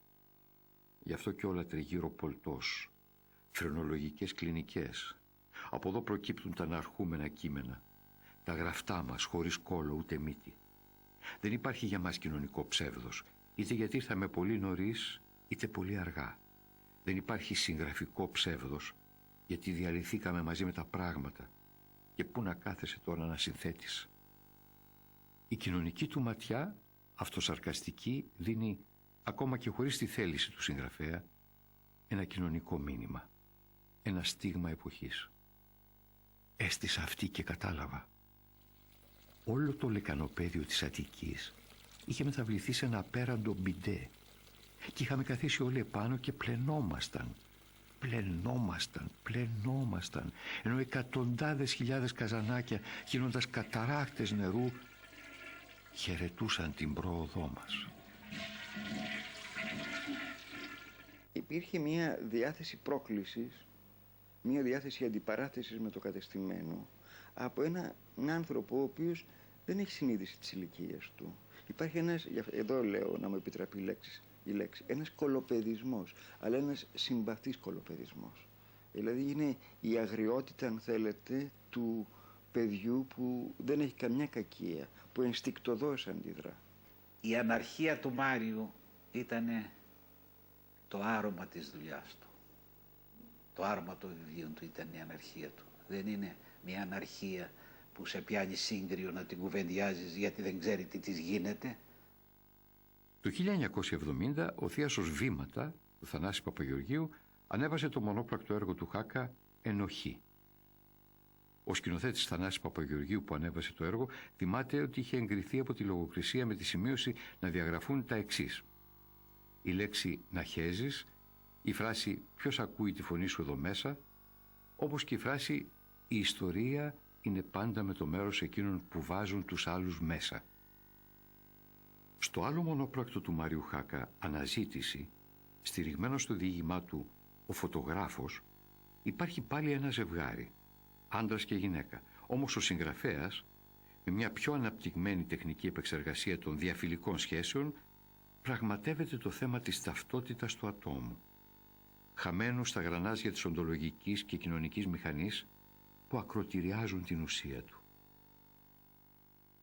A: Γι' αυτό και όλα τριγύρω πολτός, φρενολογικές κλινικές. Από εδώ προκύπτουν τα αναρχούμενα κείμενα, τα γραφτά μας χωρίς κόλλο ούτε μύτη. Δεν υπάρχει για μας κοινωνικό ψεύδος, είτε γιατί ήρθαμε πολύ νωρίς, είτε πολύ αργά. Δεν υπάρχει συγγραφικό ψεύδος, γιατί διαλυθήκαμε μαζί με τα πράγματα. Και πού να κάθεσαι τώρα να συνθέτεις. Η κοινωνική του ματιά, αυτοσαρκαστική, δίνει, ακόμα και χωρίς τη θέληση του συγγραφέα, ένα κοινωνικό μήνυμα, ένα στίγμα εποχής. Έστησα αυτή και κατάλαβα. Όλο το λεκανοπέδιο της Αττικής είχε μεταβληθεί σε ένα απέραντο Μπιντέ και είχαμε καθίσει όλοι επάνω και πλενόμασταν, ενώ εκατοντάδες χιλιάδες καζανάκια, γίνοντας καταράχτες νερού, χαιρετούσαν την πρόοδό μας.
C: Υπήρχε μια διάθεση πρόκλησης, μια διάθεση αντιπαράθεσης με το κατεστημένο από έναν άνθρωπο ο οποίος δεν έχει συνείδηση της ηλικίας του. Υπάρχει ένας, εδώ λέω να μου επιτραπεί η λέξη, ένας κολοπεδισμός, αλλά ένας συμπαθής κολοπεδισμός. Δηλαδή είναι η αγριότητα, αν θέλετε, του παιδιού που δεν έχει καμιά κακία, που ενστικτωδώς αντιδρά.
B: Η αναρχία του Μάριου ήταν το άρωμα της δουλειάς του. Το άρωμα των βιβλίων του ήταν η αναρχία του. Δεν είναι μια αναρχία που σε πιάνει σύγκριο να την κουβεντιάζεις γιατί δεν ξέρει τι της γίνεται.
A: Το 1970 ο θείασος Βήματα του Θανάση Παπαγεωργίου ανέβασε το μονόπλακτο έργο του Χάκα «Ενοχή». Ο σκηνοθέτης Θανάσης Παπαγεωργίου που ανέβασε το έργο θυμάται ότι είχε εγκριθεί από τη λογοκρισία με τη σημείωση να διαγραφούν τα εξής: η λέξη «να χέζεις», η φράση «ποιος ακούει τη φωνή σου εδώ μέσα», όπως και η φράση «η ιστορία είναι πάντα με το μέρος εκείνων που βάζουν τους άλλους μέσα». Στο άλλο μονόπλακτο του Μάριου Χάκα, «Αναζήτηση», στηριγμένο στο διήγημά του «Ο φωτογράφος», υπάρχει πάλι ένα ζευγάρι, άντρας και γυναίκα. Όμως ο συγγραφέας, με μια πιο αναπτυγμένη τεχνική επεξεργασία των διαφιλικών σχέσεων, πραγματεύεται το θέμα της ταυτότητας του ατόμου, χαμένου στα γρανάζια της οντολογικής και κοινωνικής μηχανής που ακροτηριάζουν την ουσία του.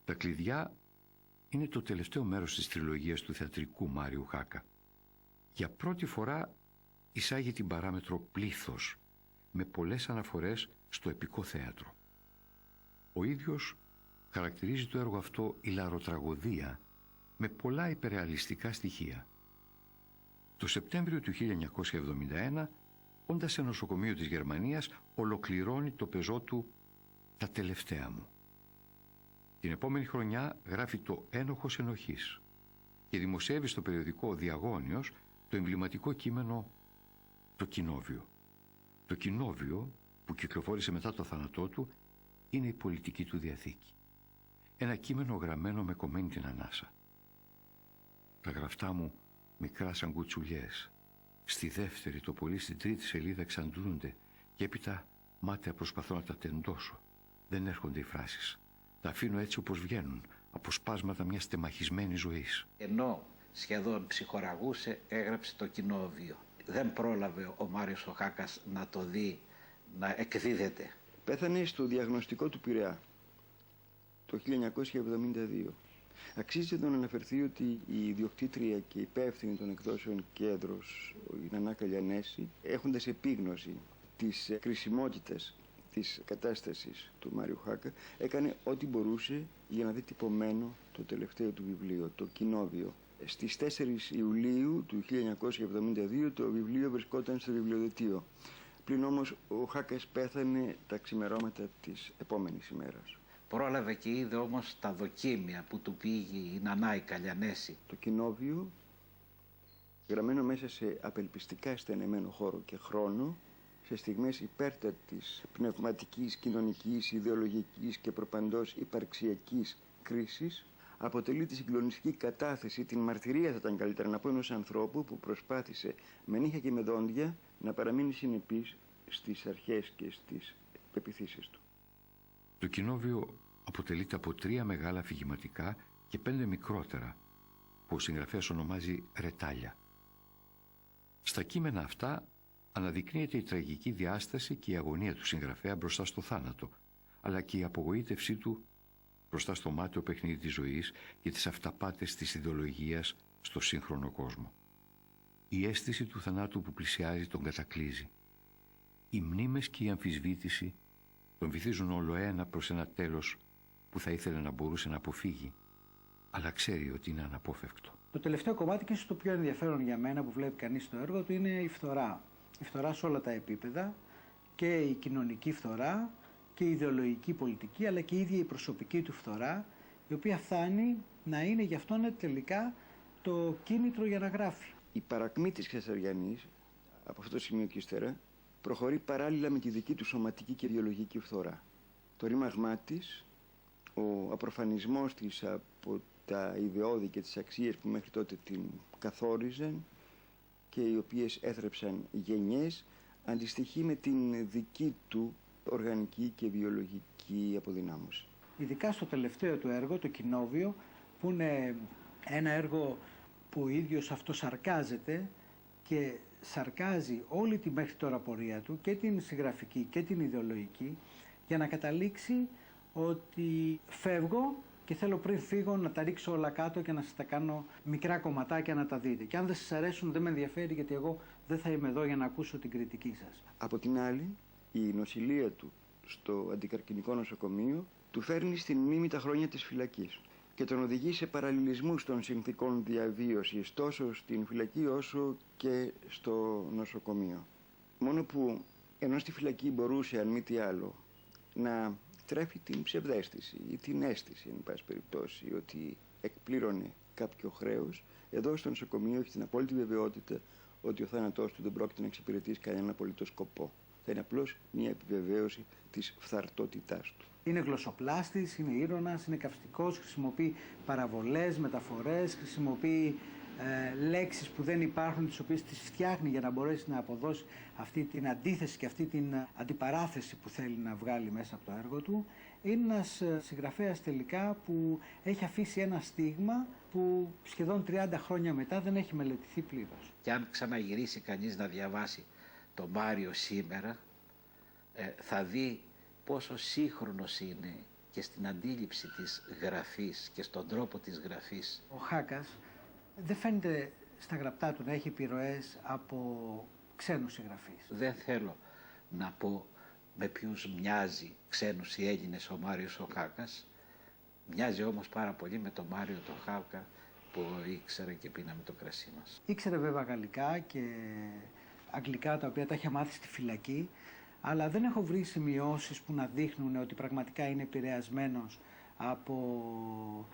A: Τα κλειδιά είναι το τελευταίο μέρος της τριλογίας του θεατρικού Μάριου Χάκα. Για πρώτη φορά εισάγει την παράμετρο πλήθος, με πολλές αναφορές στο επικό θέατρο. Ο ίδιος χαρακτηρίζει το έργο αυτό ηλαροτραγωδία με πολλά υπερρεαλιστικά στοιχεία. Το Σεπτέμβριο του 1971, όντας σε νοσοκομείο της Γερμανίας, ολοκληρώνει το πεζό του «Τα τελευταία μου». Την επόμενη χρονιά γράφει το «Ένοχος ενοχής» και δημοσιεύει στο περιοδικό Διαγώνιος το εμβληματικό κείμενο «Το Κοινόβιο». Το Κοινόβιο, που κυκλοφόρησε μετά το θάνατό του, είναι η πολιτική του διαθήκη. Ένα κείμενο γραμμένο με κομμένη την ανάσα. Τα γραφτά μου μικρά σαν κουτσουλιές. Στη δεύτερη, το πολύ στην τρίτη σελίδα εξαντλούνται και έπειτα μάταια προσπαθώ να τα τεντώσω. Δεν έρχονται οι φράσεις. Τα αφήνω έτσι όπως βγαίνουν, από σπάσματα μιας τεμαχισμένης ζωής.
B: Ενώ σχεδόν ψυχοραγούσε, έγραψε το Κοινόβιο. Δεν πρόλαβε ο Μάριος ο Χάκας να το δει, να εκδίδεται.
C: Πέθανε στο διαγνωστικό του Πειραιά το 1972. Αξίζει εδώ να αναφερθεί ότι η ιδιοκτήτρια και υπεύθυνη των εκδόσεων Κέντρος, η Νανά Καλιανέση, έχοντας επίγνωση της κρισιμότητας της κατάστασης του Μάριου Χάκα, έκανε ό,τι μπορούσε για να δει τυπωμένο το τελευταίο του βιβλίο, το Κοινόβιο. Στις 4 Ιουλίου του 1972 το βιβλίο βρισκόταν στο βιβλιοδετείο. Πλην όμως ο Χάκας πέθανε τα ξημερώματα της επόμενης ημέρας.
B: Πρόλαβε και είδε όμως τα δοκίμια που του πήγε η Νανά η Καλιανέση.
C: Το Κοινόβιο, γραμμένο μέσα σε απελπιστικά στενεμένο χώρο και χρόνο, σε στιγμές υπέρτατης πνευματικής, κοινωνικής, ιδεολογικής και προπαντός υπαρξιακής κρίσης, αποτελεί τη συγκλονιστική κατάθεση, την μαρτυρία θα ήταν καλύτερα να πω, ενός ανθρώπου που προσπάθησε με νύχια και με δόντια να παραμείνει συνεπής στις αρχές και στις πεποιθήσεις του.
A: Το Κοινόβιο αποτελείται από 3 μεγάλα αφηγηματικά και 5 μικρότερα, που ο συγγραφέας ονομάζει ρετάλια. Στα κείμενα αυτά αναδεικνύεται η τραγική διάσταση και η αγωνία του συγγραφέα μπροστά στο θάνατο, αλλά και η απογοήτευσή του μπροστά στο μάταιο παιχνίδι της ζωής και τις αυταπάτες της ιδεολογίας στο σύγχρονο κόσμο. Η αίσθηση του θανάτου που πλησιάζει τον κατακλείζει. Οι μνήμες και η αμφισβήτηση τον βυθίζουν όλο ένα προς ένα τέλος που θα ήθελε να μπορούσε να αποφύγει, αλλά ξέρει ότι είναι αναπόφευκτο.
G: Το τελευταίο κομμάτι και ίσως το πιο ενδιαφέρον για μένα που βλέπει κανείς στο έργο του είναι η φθορά. Η φθορά σε όλα τα επίπεδα, και η κοινωνική φθορά και η ιδεολογική πολιτική, αλλά και η ίδια η προσωπική του φθορά, η οποία φτάνει να είναι γι' αυτόν τελικά το κίνητρο για να γράφει.
C: Η παρακμή της Κεσαριανής, από αυτό το σημείο και ύστερα, προχωρεί παράλληλα με τη δική του σωματική και βιολογική φθορά. Το ρήμαγμά της, ο απροφανισμός της από τα ιδεώδη και τις αξίες που μέχρι τότε την καθόριζαν και οι οποίες έθρεψαν γενιές, αντιστοιχεί με την δική του οργανική και βιολογική αποδυνάμωση.
G: Ειδικά στο τελευταίο του έργο, το Κοινόβιο, που είναι ένα έργο που ο ίδιος αυτοσαρκάζεται και σαρκάζει όλη τη μέχρι τώρα πορεία του, και την συγγραφική και την ιδεολογική, για να καταλήξει ότι φεύγω και θέλω πριν φύγω να τα ρίξω όλα κάτω και να σας τα κάνω μικρά κομματάκια να τα δείτε. Και αν δεν σας αρέσουν δεν με ενδιαφέρει, γιατί εγώ δεν θα είμαι εδώ για να ακούσω την κριτική σας.
C: Από την άλλη, η νοσηλεία του στο αντικαρκινικό νοσοκομείο του φέρνει στην μνήμη τα χρόνια της φυλακής και τον οδηγεί σε παραλληλισμούς των συνθήκων διαβίωσης τόσο στην φυλακή όσο και στο νοσοκομείο. Μόνο που ενώ στη φυλακή μπορούσε, αν μη τι άλλο, να τρέφει την ψευδαίσθηση ή την αίσθηση, εν πάση περιπτώσει, ότι εκπλήρωνε κάποιο χρέος, εδώ στο νοσοκομείο έχει την απόλυτη βεβαιότητα ότι ο θάνατός του δεν πρόκειται να εξυπηρετήσει κανέναν απολύτως σκοπό. Θα είναι απλώς μια επιβεβαίωση της φθαρτότητάς του.
G: Είναι γλωσσοπλάστης, είναι ήρωνας, είναι καυστικός, χρησιμοποιεί παραβολές, μεταφορές, χρησιμοποιεί λέξεις που δεν υπάρχουν, τις οποίες τις φτιάχνει για να μπορέσει να αποδώσει αυτή την αντίθεση και αυτή την αντιπαράθεση που θέλει να βγάλει μέσα από το έργο του. Είναι ένας συγγραφέας τελικά που έχει αφήσει ένα στίγμα που σχεδόν 30 χρόνια μετά δεν έχει μελετηθεί πλήρως.
B: Και αν ξαναγυρίσει κανείς να διαβάσει το Μάριο σήμερα, θα δει πόσο σύγχρονος είναι και στην αντίληψη της γραφής και στον τρόπο της γραφής.
G: Ο Χάκας δεν φαίνεται στα γραπτά του να έχει επιρροές από ξένους συγγραφείς.
B: Δεν θέλω να πω με ποιους μοιάζει ξένους ή Έλληνες ο Μάριος ο Χάκας. Μοιάζει όμως πάρα πολύ με τον Μάριο τον Χάκα που ήξερε και πίναμε το κρασί μας.
G: Ήξερε βέβαια γαλλικά και αγγλικά, τα οποία τα είχε μάθει στη φυλακή, αλλά δεν έχω βρει σημειώσεις που να δείχνουν ότι πραγματικά είναι επηρεασμένος από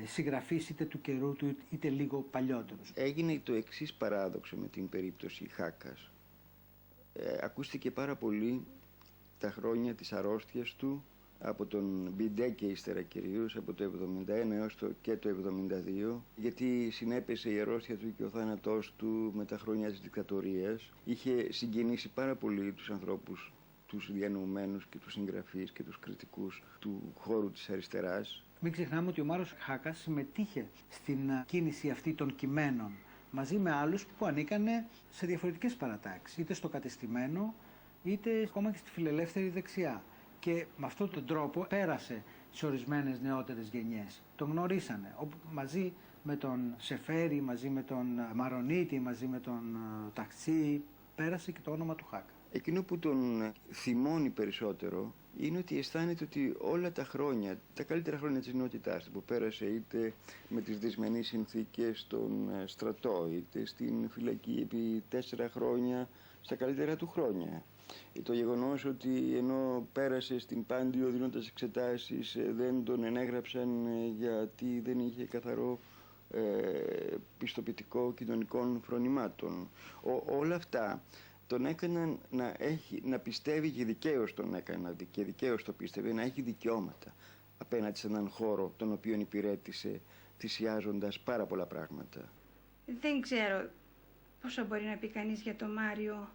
G: συγγραφείς είτε του καιρού του είτε λίγο παλιότερους.
C: Έγινε το εξής παράδοξο με την περίπτωση Χάκας. Ακούστηκε πάρα πολύ τα χρόνια της αρρώστιας του από τον Μπιντέ και ύστερα κυρίως από το 71 έως και το 72, γιατί συνέπεσε η αρρώστια του και ο θάνατός του με τα χρόνια της δικτατορίας. Είχε συγκινήσει πάρα πολύ τους ανθρώπους, τους διανοουμένους και τους συγγραφείς και τους κριτικούς του χώρου της αριστεράς.
G: Μην ξεχνάμε ότι ο Μάριος Χάκας συμμετείχε στην κίνηση αυτή των κειμένων μαζί με άλλους που ανήκανε σε διαφορετικές παρατάξεις, είτε στο κατεστημένο είτε ακόμα και στη φιλελεύθερη δεξιά. Και με αυτόν τον τρόπο πέρασε σε ορισμένες νεότερες γενιές. Τον γνωρίσανε μαζί με τον Σεφέρη, μαζί με τον Μαρονίτη, μαζί με τον Ταξί, πέρασε και το όνομα του Χάκα.
C: Εκείνο που τον θυμώνει περισσότερο είναι ότι αισθάνεται ότι όλα τα χρόνια, τα καλύτερα χρόνια της νεότητάς του που πέρασε είτε με τις δυσμενείς συνθήκες στον στρατό, είτε στην φυλακή επί 4 χρόνια, στα καλύτερα του χρόνια. Το γεγονός ότι ενώ πέρασε στην Πάντιο δίνοντας εξετάσεις δεν τον ενέγραψαν γιατί δεν είχε καθαρό πιστοποιητικό κοινωνικών φρονημάτων. Όλα αυτά τον έκαναν να πιστεύει, και δικαίως τον έκαναν και δικαίως το πίστευε, να έχει δικαιώματα απέναντι σε έναν χώρο τον οποίον υπηρέτησε θυσιάζοντας πάρα πολλά πράγματα.
F: Δεν ξέρω πόσο μπορεί να πει κανείς για τον Μάριο.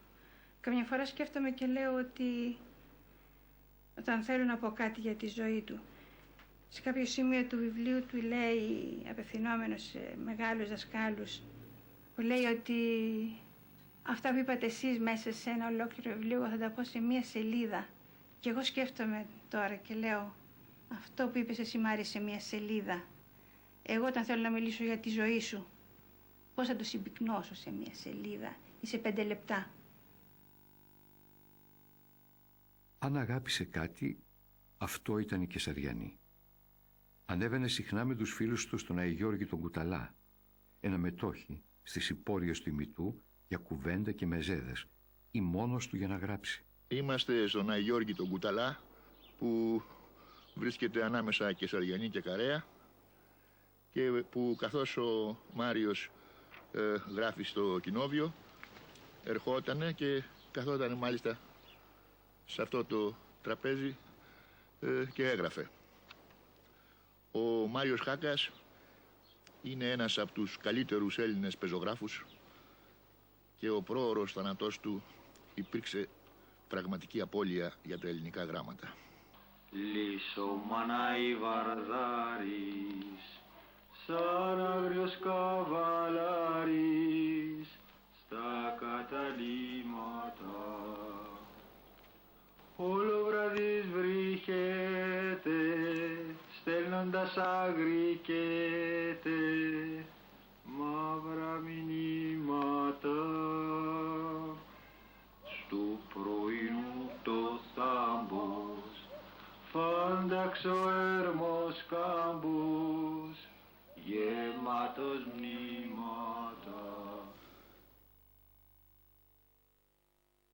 F: Καμιά φορά σκέφτομαι και λέω ότι όταν θέλω να πω κάτι για τη ζωή του, σε κάποιο σημείο του βιβλίου του λέει, απευθυνόμενος σε μεγάλους δασκάλους, που λέει ότι αυτά που είπατε εσείς μέσα σε ένα ολόκληρο βιβλίο θα τα πω σε μία σελίδα. Και εγώ σκέφτομαι τώρα και λέω, αυτό που είπες εσύ Μάρη σε μία σελίδα, εγώ όταν θέλω να μιλήσω για τη ζωή σου, πώς θα το συμπυκνώσω σε μία σελίδα ή σε 5 λεπτά.
A: Αν αγάπησε κάτι, αυτό ήταν η Κεσαριανή. Ανέβαινε συχνά με τους φίλους του στον Αϊγιώργη τον Κουταλά, ένα μετόχι στις υπόρειες του ημιτού για κουβέντα και μεζέδες, ή μόνος του για να γράψει.
J: Είμαστε στον Αϊγιώργη τον Κουταλά, που βρίσκεται ανάμεσα Κεσαριανή και Καρέα, και που καθώς ο Μάριος γράφει στο κοινόβιο, ερχότανε και καθότανε μάλιστα σε αυτό το τραπέζι και έγραφε. Ο Μάριος Χάκας είναι ένας από τους καλύτερους Έλληνες πεζογράφους και ο πρόωρος θάνατός του υπήρξε πραγματική απώλεια για τα ελληνικά γράμματα.
K: Λισομανάι βαρδάρης, σαν άγριος καβαλάρης, στα καταλήμματα. Όλο βραδείς βρύχεται, στέλνοντας αγρικέται, μαύρα μηνύματα. Στου πρωινού το θάμπος, φάνταξο